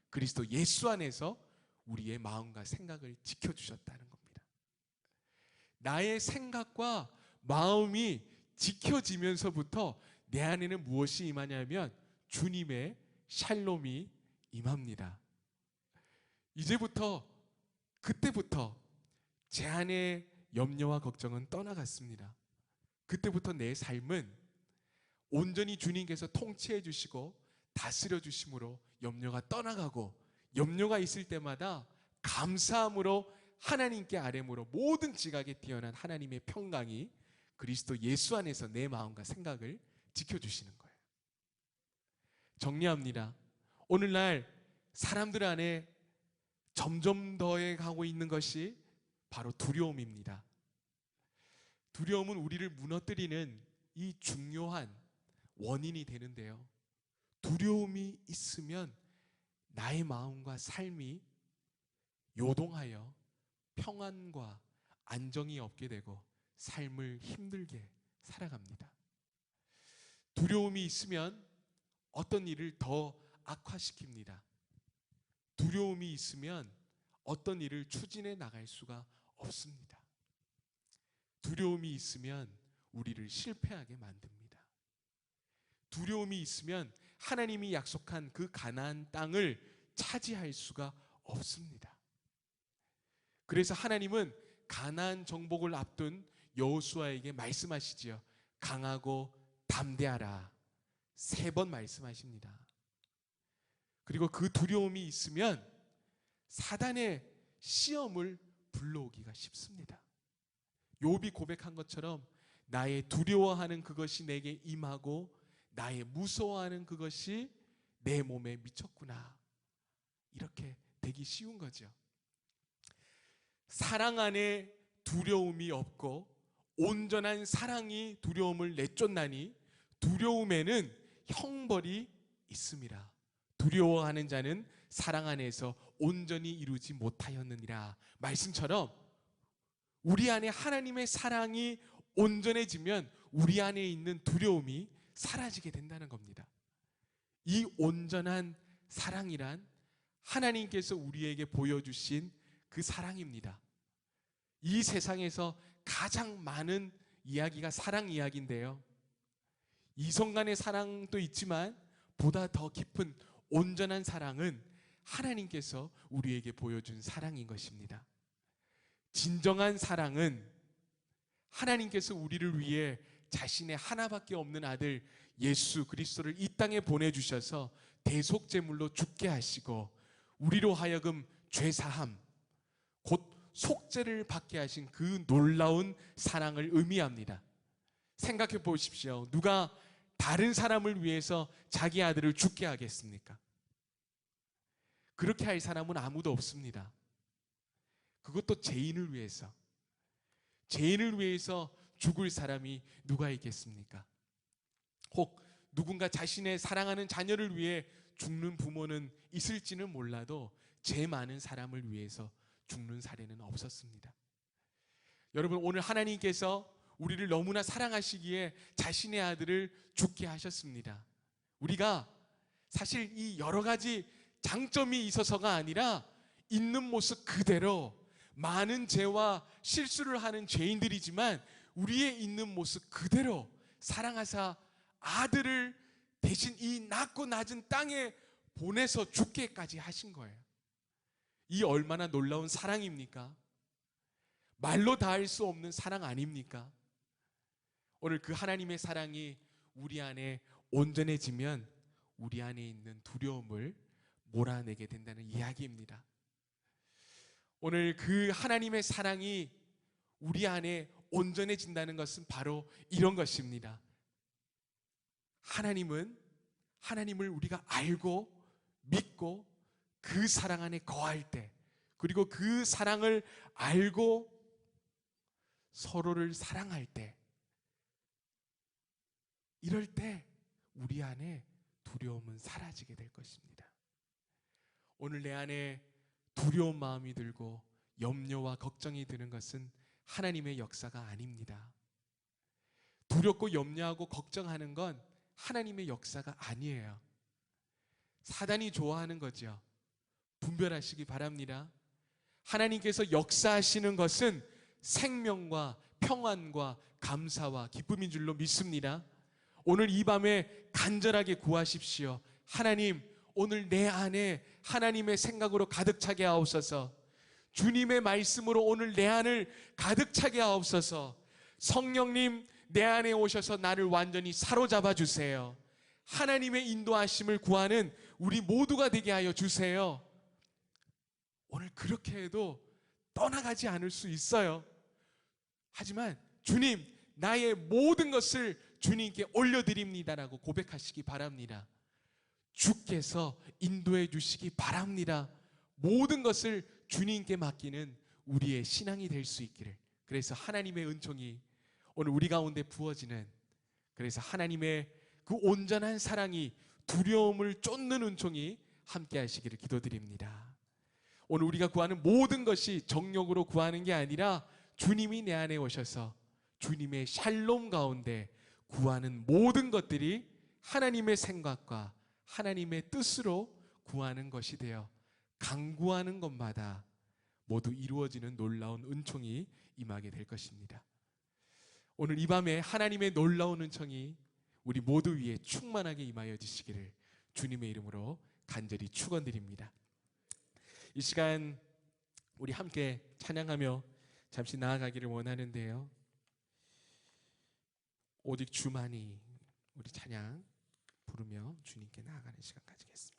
그리스도 예수 안에서 우리의 마음과 생각을 지켜주셨다는 겁니다. 나의 생각과 마음이 지켜지면서부터 내 안에는 무엇이 임하냐면 주님의 샬롬이 임합니다. 이제부터, 그때부터 제 안의 염려와 걱정은 떠나갔습니다. 그때부터 내 삶은 온전히 주님께서 통치해 주시고 다스려 주심으로 염려가 떠나가고, 염려가 있을 때마다 감사함으로 하나님께 아뢰므로 모든 지각에 뛰어난 하나님의 평강이 그리스도 예수 안에서 내 마음과 생각을 지켜주시는 거예요. 정리합니다. 오늘날 사람들 안에 점점 더해가고 있는 것이 바로 두려움입니다. 두려움은 우리를 무너뜨리는 이 중요한 원인이 되는데요. 두려움이 있으면 나의 마음과 삶이 요동하여 평안과 안정이 없게 되고 삶을 힘들게 살아갑니다. 두려움이 있으면 어떤 일을 더 악화시킵니다. 두려움이 있으면 어떤 일을 추진해 나갈 수가 없습니다. 두려움이 있으면 우리를 실패하게 만듭니다. 두려움이 있으면 하나님이 약속한 그 가나안 땅을 차지할 수가 없습니다. 그래서 하나님은 가나안 정복을 앞둔 여호수아에게 말씀하시지요. 강하고 담대하라. 3번 말씀하십니다. 그리고 그 두려움이 있으면 사단의 시험을 불러오기가 쉽습니다. 욥이 고백한 것처럼 나의 두려워하는 그것이 내게 임하고 나의 무서워하는 그것이 내 몸에 미쳤구나. 이렇게 되기 쉬운 거죠. 사랑 안에 두려움이 없고 온전한 사랑이 두려움을 내쫓나니 두려움에는 형벌이 있음이라. 두려워하는 자는 사랑 안에서 온전히 이루지 못하였느니라. 말씀처럼 우리 안에 하나님의 사랑이 온전해지면 우리 안에 있는 두려움이 사라지게 된다는 겁니다. 이 온전한 사랑이란 하나님께서 우리에게 보여주신 그 사랑입니다. 이 세상에서 가장 많은 이야기가 사랑 이야기인데요, 이성 간의 사랑도 있지만 보다 더 깊은 온전한 사랑은 하나님께서 우리에게 보여준 사랑인 것입니다. 진정한 사랑은 하나님께서 우리를 위해 자신의 하나밖에 없는 아들 예수 그리스도를 이 땅에 보내주셔서 대속제물로 죽게 하시고 우리로 하여금 죄사함, 곧 속죄를 받게 하신 그 놀라운 사랑을 의미합니다. 생각해 보십시오. 누가 다른 사람을 위해서 자기 아들을 죽게 하겠습니까? 그렇게 할 사람은 아무도 없습니다. 그것도 죄인을 위해서. 죄인을 위해서 죽을 사람이 누가 있겠습니까? 혹 누군가 자신의 사랑하는 자녀를 위해 죽는 부모는 있을지는 몰라도 죄 많은 사람을 위해서 죽는 사례는 없었습니다. 여러분, 오늘 하나님께서 우리를 너무나 사랑하시기에 자신의 아들을 죽게 하셨습니다. 우리가 사실 이 여러 가지 장점이 있어서가 아니라 있는 모습 그대로 많은 죄와 실수를 하는 죄인들이지만 우리의 있는 모습 그대로 사랑하사 아들을 대신 이 낮고 낮은 땅에 보내서 죽게까지 하신 거예요. 이 얼마나 놀라운 사랑입니까? 말로 다할 수 없는 사랑 아닙니까? 오늘 그 하나님의 사랑이 우리 안에 온전해지면 우리 안에 있는 두려움을 몰아내게 된다는 이야기입니다. 오늘 그 하나님의 사랑이 우리 안에 온전해진다는 것은 바로 이런 것입니다. 하나님을 우리가 알고 믿고 그 사랑 안에 거할 때, 그리고 그 사랑을 알고 서로를 사랑할 때, 이럴 때 우리 안에 두려움은 사라지게 될 것입니다. 오늘 내 안에 두려운 마음이 들고 염려와 걱정이 드는 것은 하나님의 역사가 아닙니다. 두렵고 염려하고 걱정하는 건 하나님의 역사가 아니에요. 사단이 좋아하는 거죠. 분별하시기 바랍니다. 하나님께서 역사하시는 것은 생명과 평안과 감사와 기쁨인 줄로 믿습니다. 오늘 이 밤에 간절하게 구하십시오. 하나님, 오늘 내 안에 하나님의 생각으로 가득 차게 하옵소서. 주님의 말씀으로 오늘 내 안을 가득 차게 하옵소서. 성령님, 내 안에 오셔서 나를 완전히 사로잡아 주세요. 하나님의 인도하심을 구하는 우리 모두가 되게 하여 주세요. 오늘 그렇게 해도 떠나가지 않을 수 있어요. 하지만 주님, 나의 모든 것을 주님께 올려드립니다라고 고백하시기 바랍니다. 주께서 인도해 주시기 바랍니다. 모든 것을 주님께 맡기는 우리의 신앙이 될 수 있기를. 그래서 하나님의 은총이 오늘 우리 가운데 부어지는, 그래서 하나님의 그 온전한 사랑이 두려움을 쫓는 은총이 함께 하시기를 기도드립니다. 오늘 우리가 구하는 모든 것이 정욕으로 구하는 게 아니라 주님이 내 안에 오셔서 주님의 샬롬 가운데 구하는 모든 것들이 하나님의 생각과 하나님의 뜻으로 구하는 것이 되어 간구하는 것마다 모두 이루어지는 놀라운 은총이 임하게 될 것입니다. 오늘 이 밤에 하나님의 놀라운 은총이 우리 모두 위에 충만하게 임하여 주시기를 주님의 이름으로 간절히 축원드립니다. 이 시간 우리 함께 찬양하며 잠시 나아가기를 원하는데요, 오직 주만이, 우리 찬양 부르며 주님께 나아가는 시간 가지겠습니다.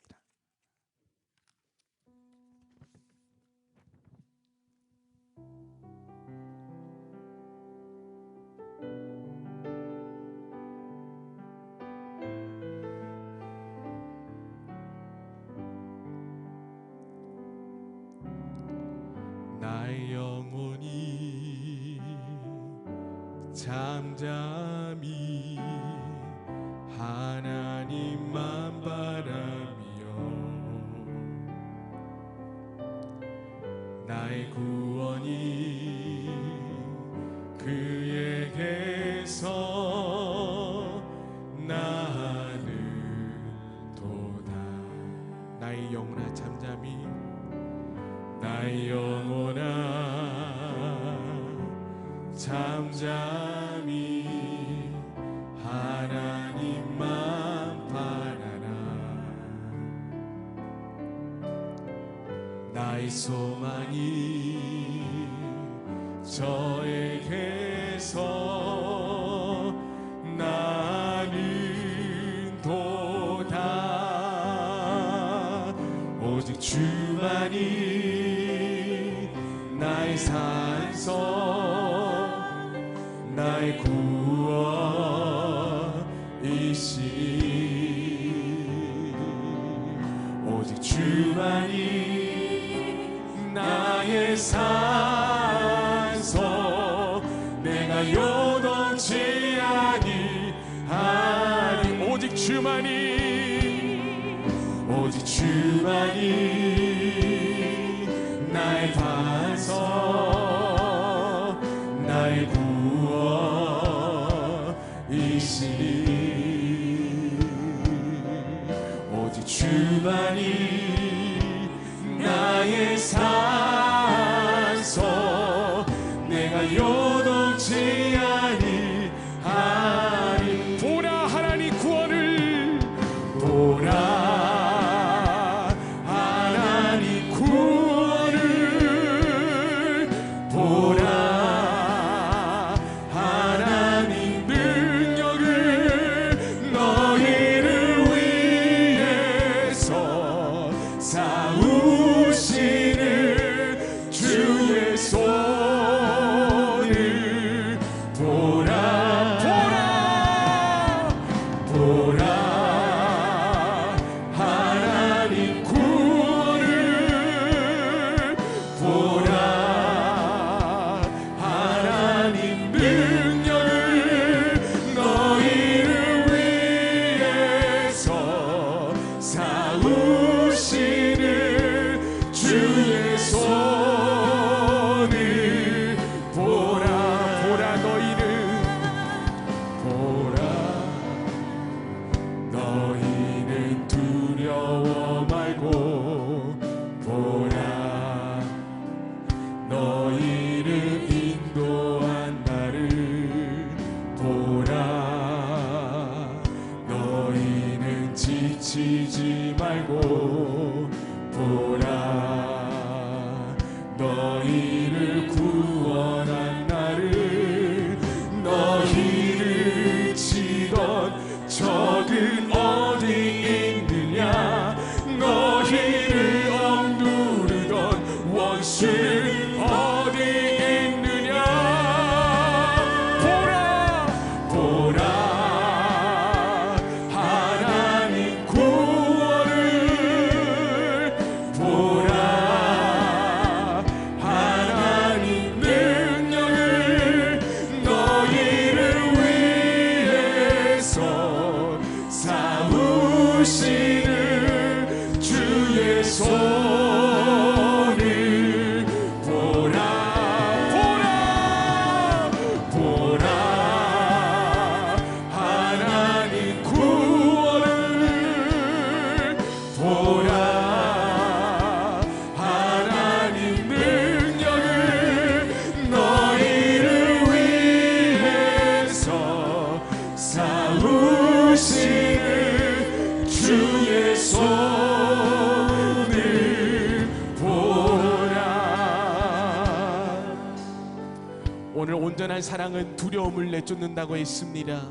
나의 영혼이 잠잠히 하나님만 바라 나의 구원이 그에게서 나는 도다. 나의 영혼아 잠잠히, 나의 영혼아 잠잠히 하나님만 바라라. 나의 소망이 저에게서 나는 도다. 오직 주만이 나의 산소, 나의 구원이시니. 오직 주만이 나의 산소, 내가 요동치 아니하리. 오직 주만이, 오직 주만이 나의 반석, 나의 구원이시니. 오직 주만이 나의 산소, 내가 요동치 아니하리. 보라 하나님 구원을, 보라 하나님 구원을, 보라 하나님 능력을 너희를 위해서 싸우시는 주의 손을 보라. 보라 하나님 구원을, 보라 하나님 능력을 너희를 위해서 싸우시는 주의 손을 보라. 보라 너희는, 보라 너희는 두려워 말고, 보라 너희를 인도한 나를, 보라 너희는 지치지 말고, 보라 너희를 구원한 나를. 너희를 치던 적은 어디 있느냐, 너희를 억누르던 원수는 어디 있느냐. 보라, 보라 하나님 구원을, 보라 하나님 능력을 너희를 위해서 싸우시는 주의 손을 보라. 보라, 보라 하나님 구원을, 보라 하나님 능력을 너희를 위해서 싸우시는 주의 손을 보라. 오늘 온전한 사랑은 두려움을 내쫓는다고 했습니다.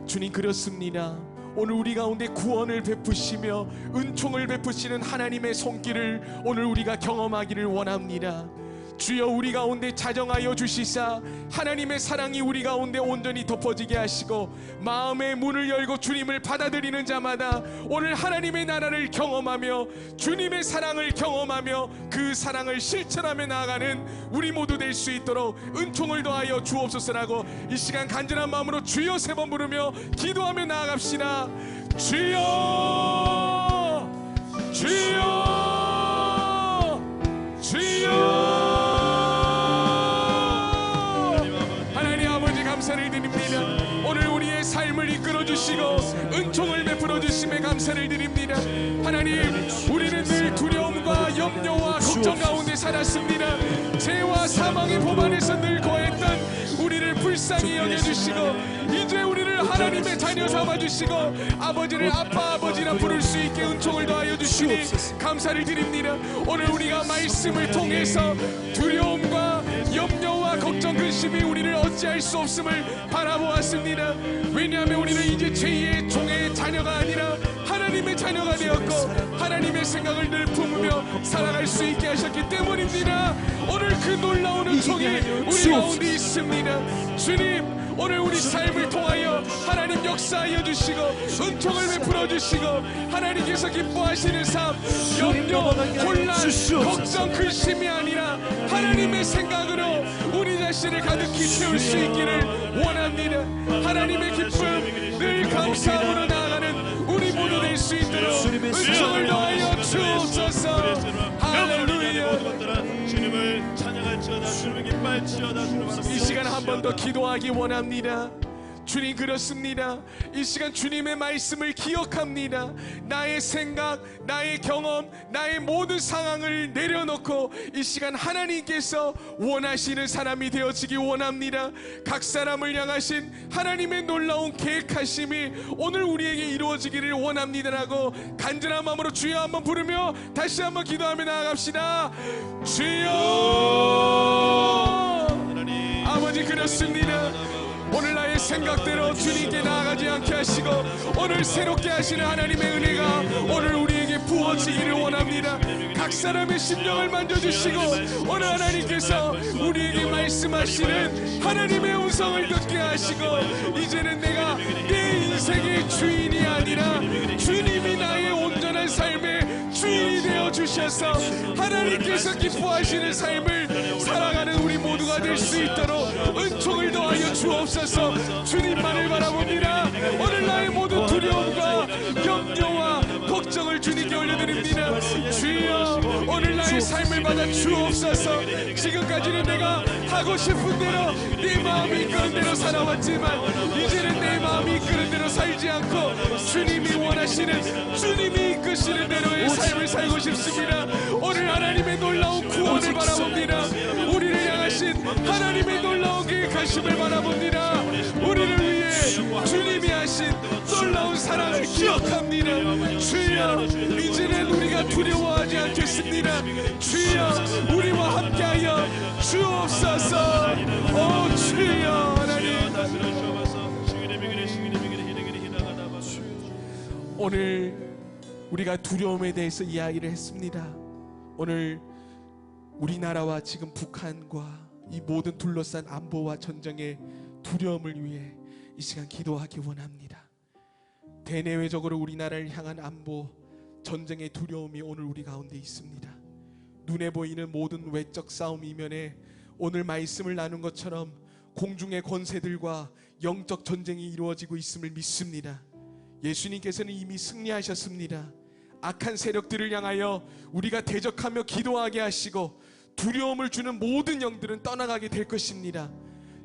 주님 그렇습니다. 오늘 우리 가운데 구원을 베푸시며 은총을 베푸시는 하나님의 손길을 오늘 우리가 경험하기를 원합니다. 주여 우리 가운데 자정하여 주시사 하나님의 사랑이 우리 가운데 온전히 덮어지게 하시고 마음의 문을 열고 주님을 받아들이는 자마다 오늘 하나님의 나라를 경험하며 주님의 사랑을 경험하며 그 사랑을 실천하며 나아가는 우리 모두 될 수 있도록 은총을 더하여 주옵소서라고 이 시간 간절한 마음으로 주여 세 번 부르며 기도하며 나아갑시다. 주여, 주여, 주여. 불쌍히 여겨주시고 이제 우리를 하나님의 자녀 삼아주시고 아버지를 아빠 아버지라 부를 수 있게 은총을 더하여 주시니 감사를 드립니다. 오늘 우리가 말씀을 통해서 두려움과 염려와 걱정 근심이 우리를 어찌할 수 없음을 바라보았습니다. 왜냐하면 우리는 이제 죄의 종의 자녀가 아니라 하나님의 자녀가 되었고 하나님의 생각을 늘 품으며 살아갈 수 있게 하셨기 때문입니다. 오늘 그 놀라운 은총이 우리 가운데 있습니다. 주님, 오늘 우리 삶을 통하여 하나님 역사하여 주시고 은총을 베풀어 주시고 하나님께서 기뻐하시는 삶, 염려, 혼란, 걱정, 근심이 아니라 하나님의 생각으로 우리 자신을 가득히 채울 수 있기를 원합니다. 하나님의 기쁨, 늘 감사함으로 나아가는 우리 모두 될 수 있도록 은총을 더하여 주옵소서. 할렐루야. 주님을 찬양할지어다. 주님을 기뻐할지어다. 이 시간 한 번 더 기도하기 원합니다. 주님, 그렇습니다. 이 시간 주님의 말씀을 기억합니다. 나의 생각, 나의 경험, 나의 모든 상황을 내려놓고 이 시간 하나님께서 원하시는 사람이 되어지기 원합니다. 각 사람을 향하신 하나님의 놀라운 계획하심이 오늘 우리에게 이루어지기를 원합니다라고 간절한 마음으로 주여 한번 부르며 다시 한번 기도하며 나아갑시다. 주여, 아버지, 그렇습니다. 오늘 나의 생각대로 주님께 나아가지 않게 하시고 오늘 새롭게 하시는 하나님의 은혜가 오늘 우리에게 부어지기를 원합니다. 각 사람의 심령을 만져주시고 오늘 하나님께서 우리에게 말씀하시는 하나님의 음성을 듣게 하시고 이제는 내가 내 인생의 주인이 아니라 주님이 나의 온전한 삶의 주인이 되어 주셔서 하나님께서 기뻐하시는 삶을 살아가는 우리 모두가 될 수 있도록 은총을 더하여 주옵소서. 주님만을 바라봅니다. 오늘 나의 모든 두려움과 염려와 걱정을 주님께 올려드립니다. 주여, 오늘 나의 삶을 받아 주옵소서. 지금까지는 내가 하고 싶은 대로 내 마음이 이끄는 대로 살아왔지만 이제는 내 마음이 이끄는 대로 살지 않고 주님이 원하시는, 주님이 이끄시는 대로의 삶을 살고 싶습니다. 오늘 하나님의 놀라운 구원을 바라봅니다. 우리를 향하신 하나님의 놀라운 계획하심을 바라봅니다. 우리를 위해 주님이 하신 놀라운 사랑을 기억합니다. 주여, 이제는 우리가 두려워하지 않겠습니다. 주여, 우리와 함께하여 주옵소서. 오 주여, 하나님, 오늘 우리가 두려움에 대해서 이야기를 했습니다. 오늘 우리나라와 지금 북한과 이 모든 둘러싼 안보와 전쟁의 두려움을 위해 이 시간 기도하기 원합니다. 대내외적으로 우리나라를 향한 안보, 전쟁의 두려움이 오늘 우리 가운데 있습니다. 눈에 보이는 모든 외적 싸움 이면에 오늘 말씀을 나눈 것처럼 공중의 권세들과 영적 전쟁이 이루어지고 있음을 믿습니다. 예수님께서는 이미 승리하셨습니다. 악한 세력들을 향하여 우리가 대적하며 기도하게 하시고 두려움을 주는 모든 영들은 떠나가게 될 것입니다.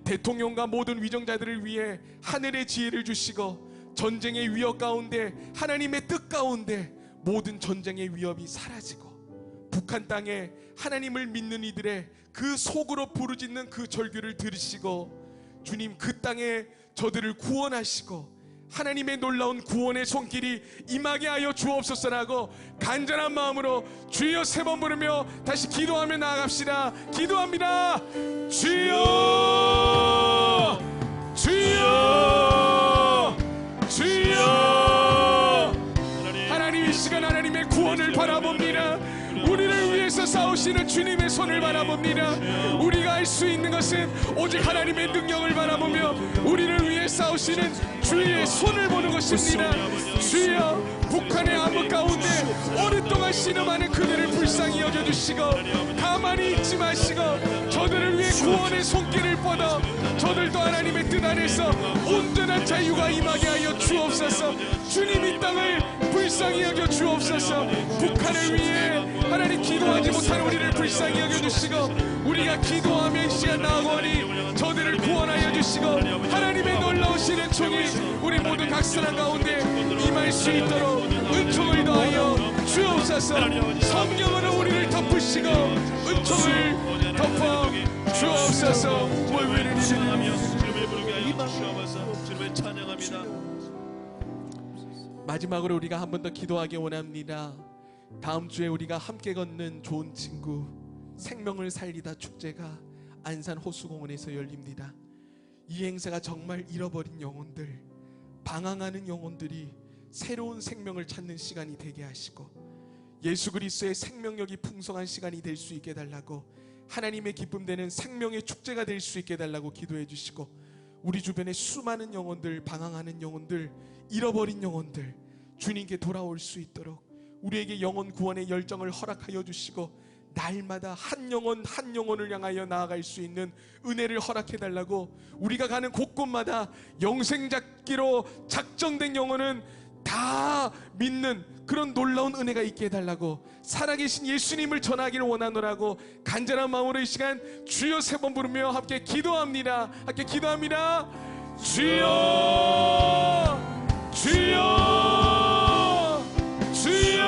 대통령과 모든 위정자들을 위해 하늘의 지혜를 주시고 전쟁의 위협 가운데, 하나님의 뜻 가운데 모든 전쟁의 위협이 사라지고 북한 땅에 하나님을 믿는 이들의 그 속으로 부르짖는 그 절규를 들으시고 주님, 그 땅에 저들을 구원하시고 하나님의 놀라운 구원의 손길이 임하게 하여 주옵소서라고 간절한 마음으로 주여 3번 부르며 다시 기도하며 나아갑시다. 기도합니다. 주여, 주여, 주여. 하나님, 이 시간 하나님의 구원을 바라봅니다. 우리를 위해서 싸우시는 주님의 손을 바라봅니다. 우리가 할 수 있는 것은 오직 하나님의 능력을 바라보며 우리를 위해 싸우시는 주의 손을 보는 것입니다. 주여, 북한의 암흑 가운데 오랫동안 신음하는 그들을 불쌍히 여겨주시고 가만히 있지 마시고 저들을 위해 구원의 손길을 뻗어 저들도 하나님의 뜻 안에서 온전한 자유가 임하게 하여 주옵소서. 주님, 이 땅을 불쌍히 여겨 주옵소서. 북한을 위해 하나님 기도하지 못한 우리를 불쌍히 여겨주시고 우리가 기도하며 이 시간 나아오니 저들을 구원하여 주시고 하나님의 놀라우신 은총이 우리 모두 각 사람 가운데 임할 수 있도록 은총을 더하여 주옵소서. 성령으로 우리를 덮으시고 은총을 덮어 주옵소서. 주시옵소서. 주님을 찬양합니다. 마지막으로 우리가 한 번 더 기도하기 원합니다. 다음 주에 우리가 함께 걷는 좋은 친구 생명을 살리다 축제가 안산 호수공원에서 열립니다. 이 행사가 정말 잃어버린 영혼들, 방황하는 영혼들이 새로운 생명을 찾는 시간이 되게 하시고 예수 그리스도의 생명력이 풍성한 시간이 될 수 있게 달라고, 하나님의 기쁨 되는 생명의 축제가 될 수 있게 달라고 기도해 주시고, 우리 주변에 수많은 영혼들, 방황하는 영혼들, 잃어버린 영혼들 주님께 돌아올 수 있도록 우리에게 영혼 구원의 열정을 허락하여 주시고, 날마다 한 영혼 한 영혼을 향하여 나아갈 수 있는 은혜를 허락해 달라고, 우리가 가는 곳곳마다 영생 잡기로 작정된 영혼은 다 믿는 그런 놀라운 은혜가 있게 해달라고, 살아계신 예수님을 전하기를 원하노라고 간절한 마음으로 이 시간 주여 3번 부르며 함께 기도합니다. 함께 기도합니다. 주여, 주여, 주여.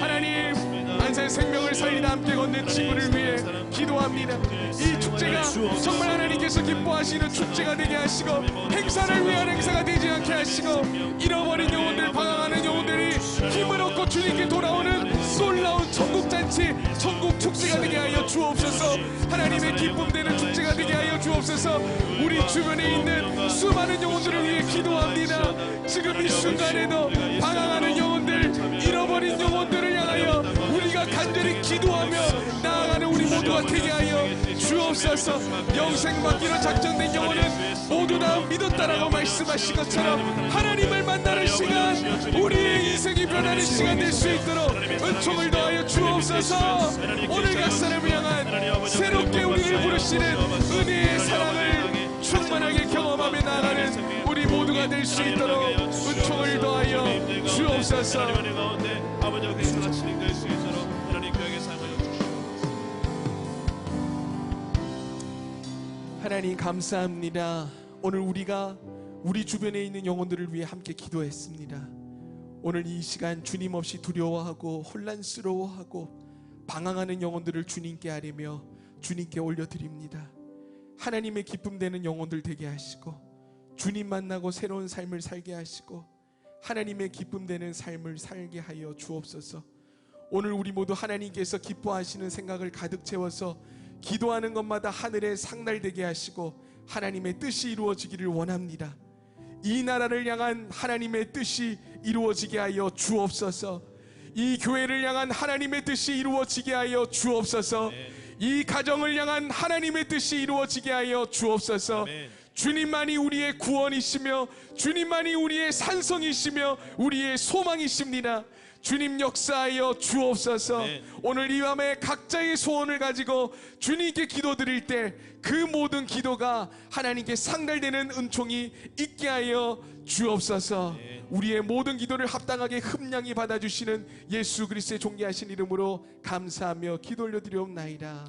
하나님, 안산 생명을 살리다 함께 걷는 친구를 위해 기도합니다. 이 축제가 정말 하나님께서 기뻐하시는 축제가 되게 하시고, 행사를 위한 행사가 되지 않게 하시고, 잃어버린 영혼들, 방황하는 영혼들이 힘을 얻고 주님께 돌아오는 놀라운 천국잔치, 천국축제가 되게 하여 주옵소서. 하나님의 기쁨되는 축제가 되게 하여 주옵소서. 우리 주변에 있는 수많은 영혼들을 위해 기도합니다. 지금 이 순간에도 방황하는 영혼들, 잃어버린 영혼들을 향하여 우리가 간절히 기도하며 나아가는 우리 모두가 되게 하여 주옵소서. 영생 받기로 작정된 영혼은 모두 다 믿었다라고 말씀하신 것처럼 하나님을 만나는 시간, 우리의 인생이 변하는 시간 될 수 있도록 은총을 더하여 주옵소서. 오늘 각 사람을 향한 새롭게 우리를 부르시는 은혜의 사랑을 충만하게 경험하며 나아가는 우리 모두가 될 수 있도록 은총을 더하여 주옵소서. 아버지와 행사가 진행될 수 있도록 하나님 교회에 사용하여 주시옵소서. 하나님 감사합니다. 오늘 우리가 우리 주변에 있는 영혼들을 위해 함께 기도했습니다. 오늘 이 시간 주님 없이 두려워하고 혼란스러워하고 방황하는 영혼들을 주님께 아뢰며 주님께 올려드립니다. 하나님의 기쁨 되는 영혼들 되게 하시고, 주님 만나고 새로운 삶을 살게 하시고, 하나님의 기쁨 되는 삶을 살게 하여 주옵소서. 오늘 우리 모두 하나님께서 기뻐하시는 생각을 가득 채워서 기도하는 것마다 하늘에 상달되게 하시고 하나님의 뜻이 이루어지기를 원합니다. 이 나라를 향한 하나님의 뜻이 이루어지게 하여 주옵소서. 이 교회를 향한 하나님의 뜻이 이루어지게 하여 주옵소서. 이 가정을 향한 하나님의 뜻이 이루어지게 하여 주옵소서. 주님만이 우리의 구원이시며 주님만이 우리의 산성이시며 우리의 소망이십니다. 주님 역사하여 주옵소서. 오늘 이 밤에 각자의 소원을 가지고 주님께 기도드릴 때 그 모든 기도가 하나님께 상달되는 은총이 있게 하여 주옵소서. 우리의 모든 기도를 합당하게 흠량히 받아주시는 예수 그리스도의 존귀하신 이름으로 감사하며 기도 올려드리옵나이다.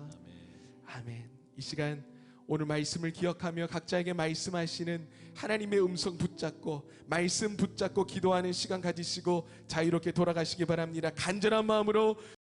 아멘. 이 시간 오늘 말씀을 기억하며 각자에게 말씀하시는 하나님의 음성 붙잡고 말씀 붙잡고 기도하는 시간 가지시고 자유롭게 돌아가시기 바랍니다. 간절한 마음으로